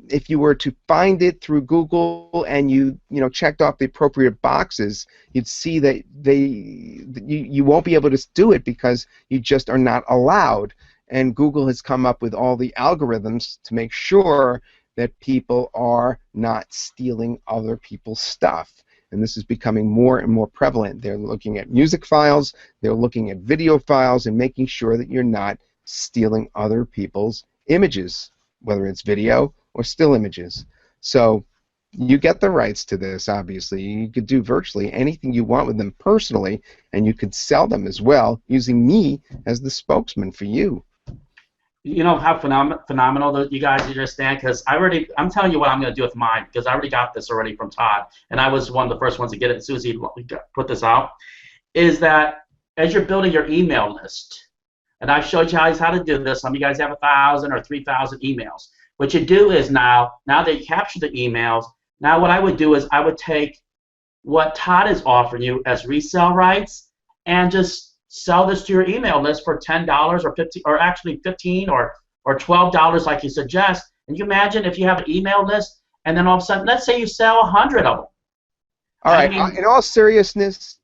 If you were to find it through Google and you checked off the appropriate boxes, you'd see that you won't be able to do it because you just are not allowed. And Google has come up with all the algorithms to make sure that people are not stealing other people's stuff. And this is becoming more and more prevalent. They're looking at music files, they're looking at video files, and making sure that you're not stealing other people's images, whether it's video or still images. So you get the rights to this, obviously. You could do virtually anything you want with them personally, and you could sell them as well using me as the spokesman for you. You know how phenomenal that you guys understand, because I'm telling you what I'm going to do with mine, because I already got this already from Todd, and I was one of the first ones to get it as soon as he put this out, is that as you're building your email list, and I've showed you guys how to do this. Some of you guys have 1,000 or 3,000 emails. What you do is now that you capture the emails, now what I would do is I would take what Todd is offering you as resale rights and just sell this to your email list for $10 or 15, or actually 15 or $12 like you suggest. And you imagine if you have an email list and then all of a sudden, let's say you sell 100 of them. All right. In all seriousness,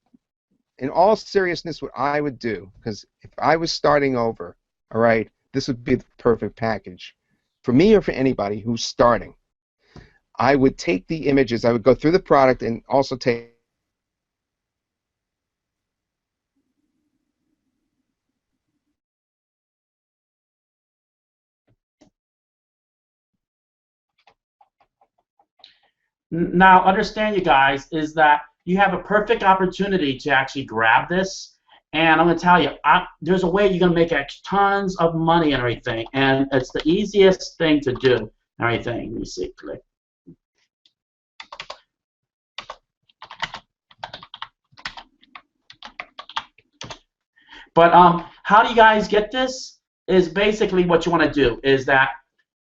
what I would do, because if I was starting over, all right, this would be the perfect package for me or for anybody who's starting. I would take the images, I would go through the product and also take Now, understand, you guys, is that you have a perfect opportunity to actually grab this And I'm going to tell you, there's a way you're going to make tons of money and everything, and it's the easiest thing to do and everything. Let me see, click. But how do you guys get this? Is basically what you want to do is that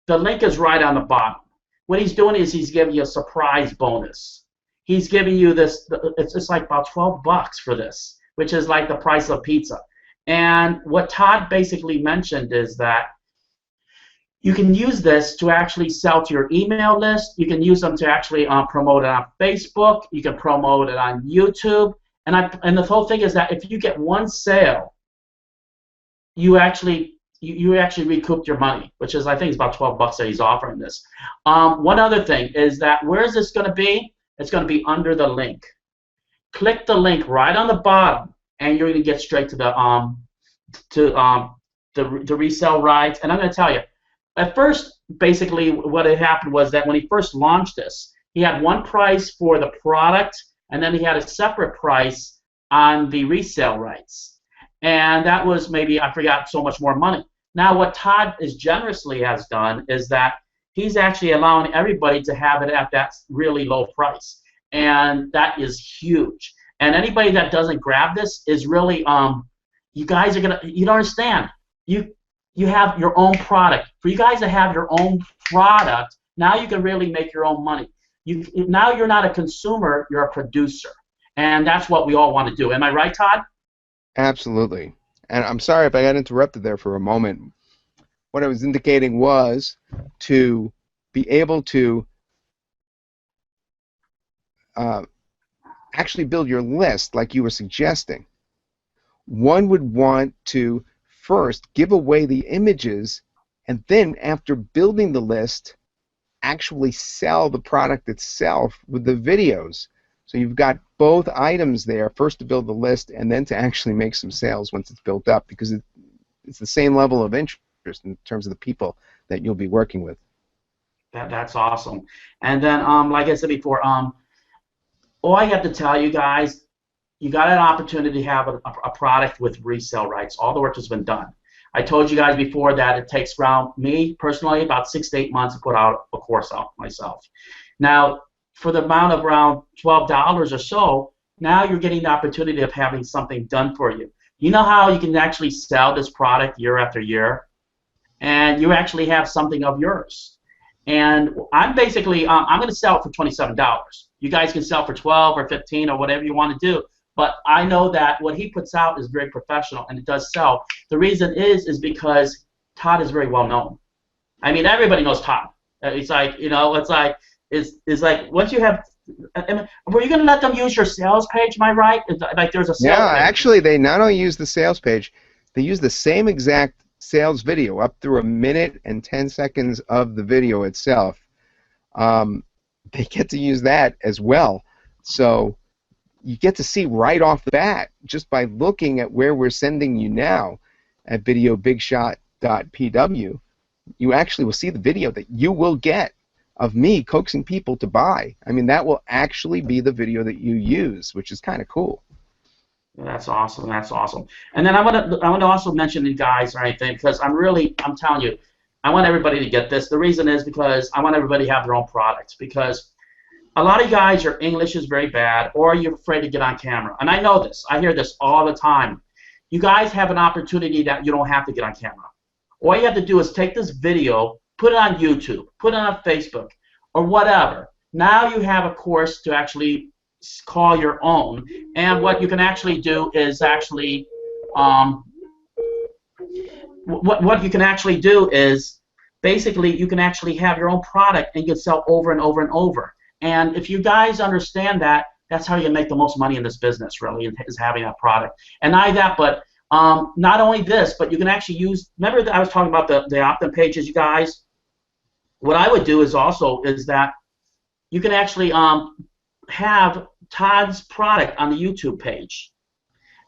the link is right on the bottom. What he's doing is he's giving you a surprise bonus. He's giving you this, it's just like about 12 bucks for this, which is like the price of pizza. And what Todd basically mentioned is that you can use this to actually sell to your email list. You can use them to actually promote it on Facebook. You can promote it on YouTube. And the whole thing is that if you get one sale, you actually recouped your money, which is, I think, it's about 12 bucks that he's offering this. One other thing is that where is this going to be? It's going to be under the link. Click the link right on the bottom, and you're going to get straight to the resale rights. And I'm going to tell you, at first, basically, what had happened was that when he first launched this, he had one price for the product, and then he had a separate price on the resale rights. And that was maybe, I forgot, so much more money. Now what Todd generously has done is that he's actually allowing everybody to have it at that really low price. And that is huge. And anybody that doesn't grab this is really, you guys are going to, you don't understand. You have your own product. For you guys to have your own product, now you can really make your own money. Now you're not a consumer, you're a producer. And that's what we all want to do. Am I right, Todd? Absolutely. And I'm sorry if I got interrupted there for a moment. What I was indicating was to be able to actually build your list like you were suggesting. One would want to first give away the images, and then after building the list, actually sell the product itself with the videos. So you've got both items there, first to build the list and then to actually make some sales once it's built up, because it's the same level of interest in terms of the people that you'll be working with. That's awesome. And then, like I said before, all I have to tell you guys, you got an opportunity to have a product with resale rights. All the work has been done. I told you guys before that it takes around, me personally, about 6 to 8 months to put out a course out myself. Now, for the amount of around $12 or so, now you're getting the opportunity of having something done for you. You know how you can actually sell this product year after year, and you actually have something of yours. And I'm basically, I'm going to sell it for $27. You guys can sell for 12 or 15 or whatever you want to do. But I know that what he puts out is very professional, and it does sell. The reason is because Todd is very well known. I mean, everybody knows Todd. It's like, you know, it's like once you have, were you going to let them use your sales page? Am I right? Like there's a sales page. Actually, they not only use the sales page, they use the same exact sales video up through 1 minute and 10 seconds of the video itself. They get to use that as well. So you get to see right off the bat, just by looking at where we're sending you now at videobigshot.pw, you actually will see the video that you will get of me coaxing people to buy. I mean, that will actually be the video that you use, which is kind of cool. That's awesome. That's awesome. And then I want to also mention you guys or anything, because I'm telling you, I want everybody to get this. The reason is because I want everybody to have their own products, because a lot of you guys, your English is very bad, or you're afraid to get on camera. And I know this. I hear this all the time. You guys have an opportunity that you don't have to get on camera. All you have to do is take this video, put it on YouTube, put it on Facebook, or whatever. Now you have a course to actually call your own. And what you can actually do is actually, what you can actually do is basically you can actually have your own product and you can sell over and over and over. And if you guys understand that, that's how you make the most money in this business, really, is having that product. And not that, but not only this, but you can actually use, remember that I was talking about the opt-in pages, you guys? What I would do is that you can actually have Todd's product on the YouTube page.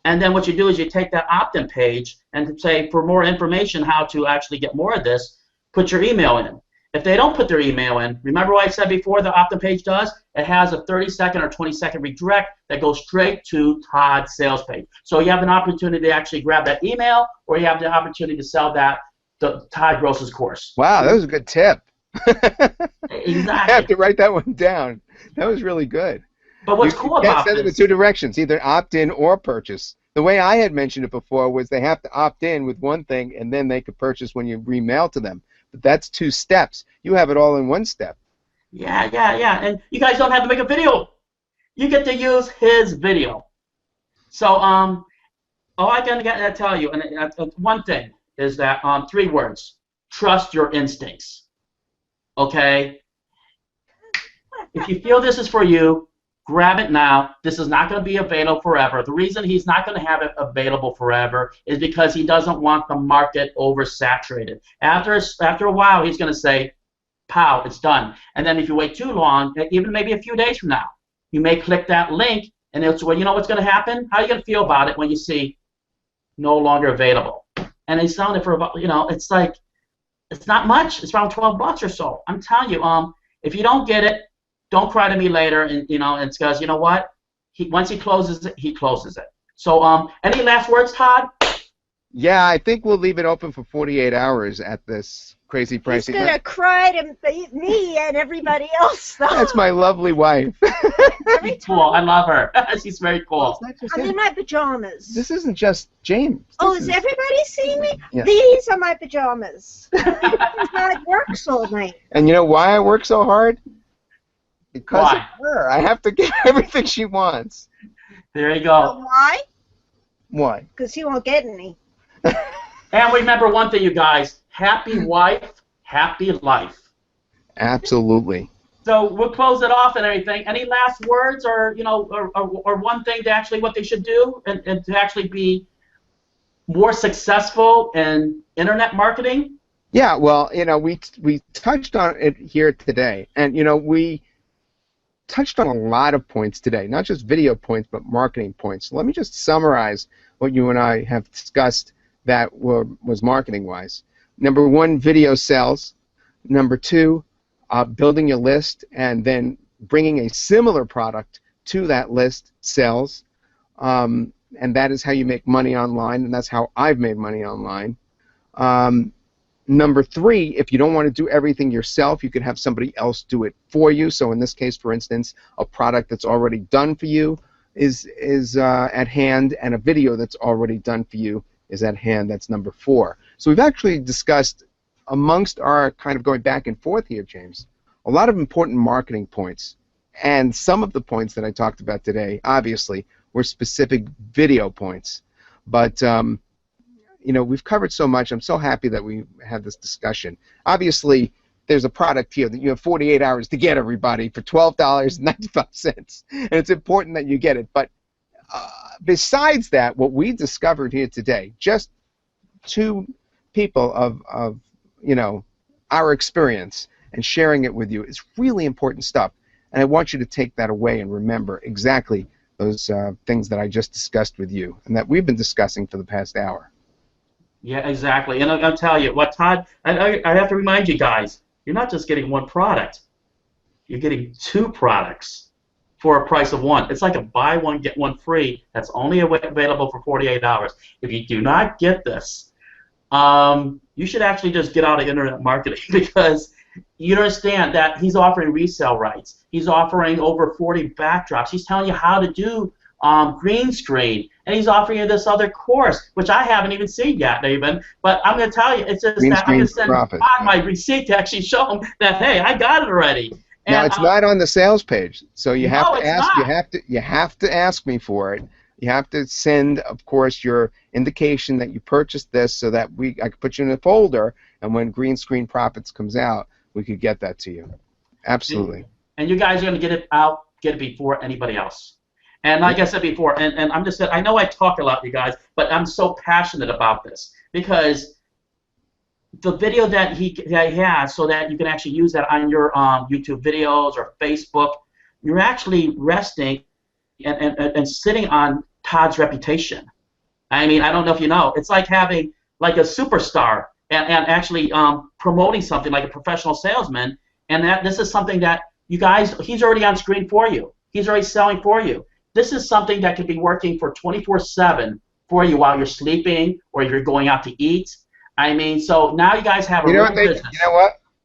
And then what you do is you take that opt-in page and say, for more information how to actually get more of this, put your email in. If they don't put their email in, remember what I said before the opt-in page does? It has a 30-second or 20-second redirect that goes straight to Todd's sales page. So you have an opportunity to actually grab that email, or you have the opportunity to sell the Todd Gross's course. Wow, that was a good tip. Exactly. I have to write that one down. That was really good. But what's cool you can't about send them in this? two directions, either opt-in or purchase. The way I had mentioned it before was they have to opt in with one thing, and then they could purchase when you remail to them. But that's 2 steps. You have it all in 1 step. Yeah. And you guys don't have to make a video. You get to use his video. So all I gotta tell you, and one thing is that 3 words: trust your instincts. Okay. If you feel this is for you, grab it now. This is not going to be available forever. The reason he's not going to have it available forever is because he doesn't want the market oversaturated. After a while, he's going to say, pow, it's done. And then if you wait too long, even maybe a few days from now, you may click that link, and it's, well, you know what's going to happen? How are you going to feel about it when you see no longer available? And he's selling it for about, it's like, it's not much. It's around $12 or so. I'm telling you, if you don't get it, don't cry to me later, and it's because, you know what? Once he closes it, he closes it. So, any last words, Todd? Yeah, I think we'll leave it open for 48 hours at this crazy price. He's gonna cry to me and everybody else, though. That's my lovely wife. She's cool. I love her. She's very cool. I'm in my pajamas. This isn't just James. Is everybody seeing me? Yeah. These are my pajamas. Todd works all night. And you know why I work so hard? Because Why? of her. I have to get everything she wants. There you go. Why? Why? Because he won't get any. And remember one thing, you guys: happy wife, happy life. Absolutely. So we'll close it off and everything. Any last words, or or one thing to actually what they should do and to actually be more successful in internet marketing? Yeah, well, we touched on it here today, and we touched on a lot of points today, not just video points, but marketing points. So let me just summarize what you and I have discussed that was marketing-wise. Number 1, video sells. Number 2, building your list and then bringing a similar product to that list sells. And that is how you make money online, and that's how I've made money online. Number 3, if you don't want to do everything yourself, you could have somebody else do it for you. So in this case, for instance, a product that's already done for you is at hand, and a video that's already done for you is at hand. That's number 4. So we've actually discussed, amongst our kind of going back and forth here, James, a lot of important marketing points. And some of the points that I talked about today, obviously, were specific video points. But we've covered so much. I'm so happy that we had this discussion. Obviously, there's a product here that you have 48 hours to get, everybody, for $12.95, and it's important that you get it. But besides that, what we discovered here today, just 2 people of our experience and sharing it with you, is really important stuff. And I want you to take that away and remember exactly those things that I just discussed with you and that we've been discussing for the past hour. Yeah, exactly. And I'll tell you what, Todd, I have to remind you guys, you're not just getting 1 product. You're getting 2 products for a price of 1. It's like a buy 1, get 1 free that's only available for 48 hours. If you do not get this, you should actually just get out of internet marketing, because you understand that he's offering resale rights. He's offering over 40 backdrops. He's telling you how to do green screen, and he's offering you this other course, which I haven't even seen yet, even. But I'm going to tell you, it's just Green that I'm going to send profit. Todd my receipt to actually show him that, hey, I got it already. And, Now it's not on the sales page, so you have No, to it's ask. not. You have to ask me for it. You have to send, of course, your indication that you purchased this, so that I could put you in a folder, and when Green Screen Profits comes out, we could get that to you. Absolutely. And you guys are going to get it before anybody else. And like I said before, and I'm just, I know I talk a lot, you guys, but I'm so passionate about this, because the video that he has, so that you can actually use that on your YouTube videos or Facebook, you're actually resting and sitting on Todd's reputation. I mean, I don't know if you know, it's like having like a superstar and actually promoting something like a professional salesman, and that this is something that you guys, he's already on screen for you. He's already selling for you. This is something that could be working for 24/7 for you while you're sleeping or you're going out to eat. I mean, so now you guys have a real business.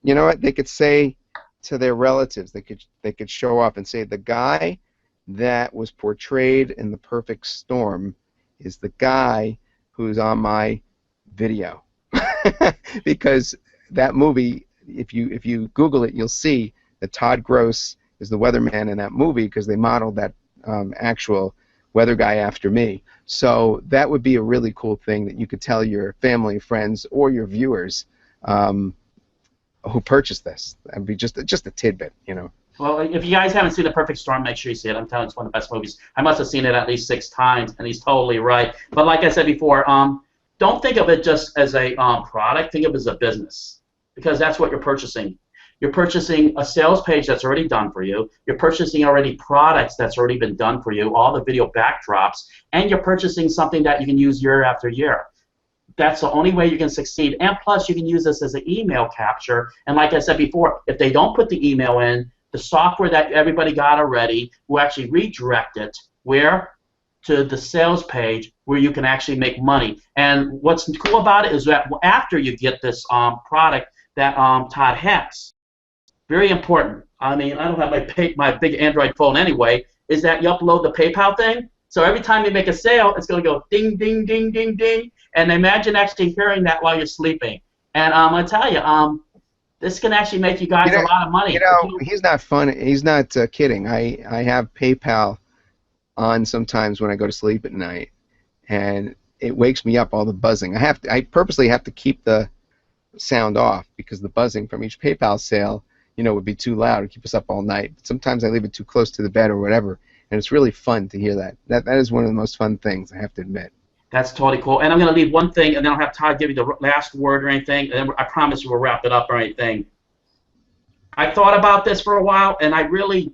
You know what? They could say to their relatives, they could show up and say the guy that was portrayed in The Perfect Storm is the guy who's on my video. Because that movie, if you Google it, you'll see that Todd Gross is the weatherman in that movie because they modeled that actual weather guy after me. So that would be a really cool thing that you could tell your family, friends, or your viewers who purchased this. That'd be just a tidbit, you know. Well, if you guys haven't seen The Perfect Storm, make sure you see it. I'm telling you, it's one of the best movies. I must have seen it at least 6 times, and he's totally right. But like I said before, don't think of it just as a product. Think of it as a business, because that's what you're purchasing. You're purchasing a sales page that's already done for you. You're purchasing already products that's already been done for you, all the video backdrops, and you're purchasing something that you can use year after year. That's the only way you can succeed. And plus, you can use this as an email capture. And like I said before, if they don't put the email in, the software that everybody got already will actually redirect it where? To the sales page where you can actually make money. And what's cool about it is that after you get this product that Todd has, very important. I mean, I don't have my big Android phone anyway, is that you upload the PayPal thing. So every time you make a sale, it's going to go ding, ding, ding, ding, ding. And imagine actually hearing that while you're sleeping. And I'm going to tell you, this can actually make you guys a lot of money. You know, he's not fun. He's not kidding. I have PayPal on sometimes when I go to sleep at night, and it wakes me up, all the buzzing. I purposely have to keep the sound off because the buzzing from each PayPal sale, you know, would be too loud to keep us up all night. Sometimes I leave it too close to the bed or whatever, and it's really fun to hear that. That is one of the most fun things, I have to admit. That's totally cool. And I'm going to leave one thing, and then I'll have Todd give you the last word or anything, and then I promise you we'll wrap it up or anything. I thought about this for a while, and I really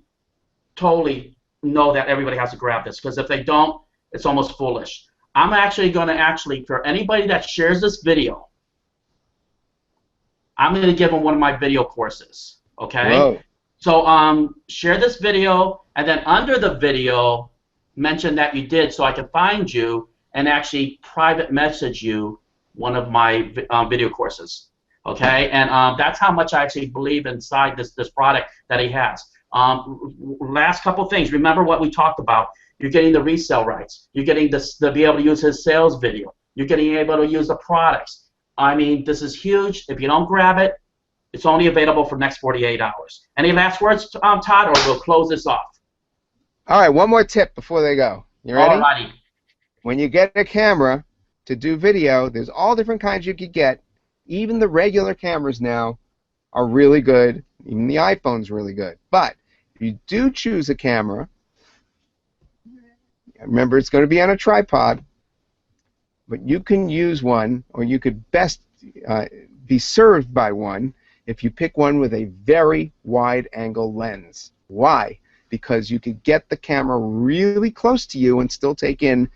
totally know that everybody has to grab this, because if they don't, it's almost foolish. I'm actually going to for anybody that shares this video, I'm going to give them one of my video courses, okay? Whoa. So share this video, and then under the video, mention that you did so I can find you and actually private message you one of my video courses, okay? And that's how much I actually believe inside this product that he has. Last couple things. Remember what we talked about. You're getting the resale rights. You're getting this to be able to use his sales video. You're getting able to use the products. I mean, this is huge. If you don't grab it, it's only available for the next 48 hours. Any last words, Todd, or we'll close this off? All right, one more tip before they go. You ready? All righty. When you get a camera to do video, there's all different kinds you could get. Even the regular cameras now are really good. Even the iPhone's really good. But if you do choose a camera, remember it's going to be on a tripod, but you can use one, or you could best be served by one if you pick one with a very wide angle lens. Why? Because you could get the camera really close to you and still take in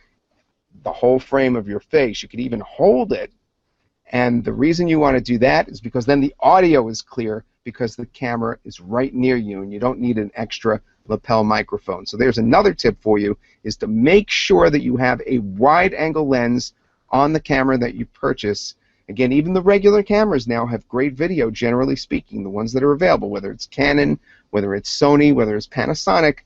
the whole frame of your face. You could even hold it. And the reason you want to do that is because then the audio is clear because the camera is right near you and you don't need an extra lapel microphone. So there's another tip for you, is to make sure that you have a wide angle lens on the camera that you purchase. Again, even the regular cameras now have great video, generally speaking, the ones that are available, whether it's Canon, whether it's Sony, whether it's Panasonic,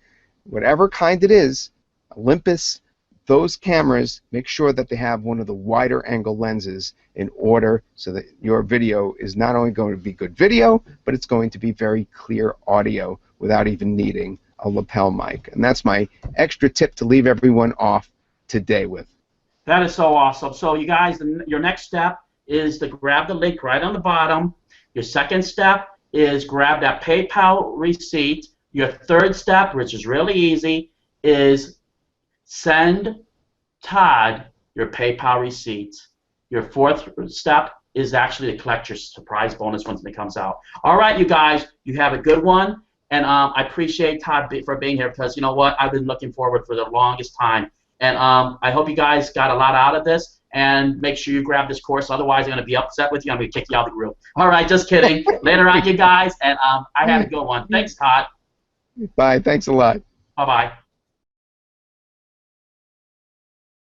whatever kind it is, Olympus, those cameras, make sure that they have one of the wider angle lenses in order so that your video is not only going to be good video, but it's going to be very clear audio without even needing a lapel mic. And that's my extra tip to leave everyone off today with. That is so awesome. So you guys, your next step is to grab the link right on the bottom. Your second step is grab that PayPal receipt. Your third step, which is really easy, is send Todd your PayPal receipt. Your fourth step is actually to collect your surprise bonus once it comes out. All right, you guys, you have a good one. And I appreciate Todd for being here, because you know what? I've been looking forward for the longest time. And I hope you guys got a lot out of this. And make sure you grab this course. Otherwise, I'm going to be upset with you. I'm going to kick you out of the group. All right, just kidding. Later on, you guys. And I had a good one. Thanks, Todd. Bye. Thanks a lot. Bye-bye.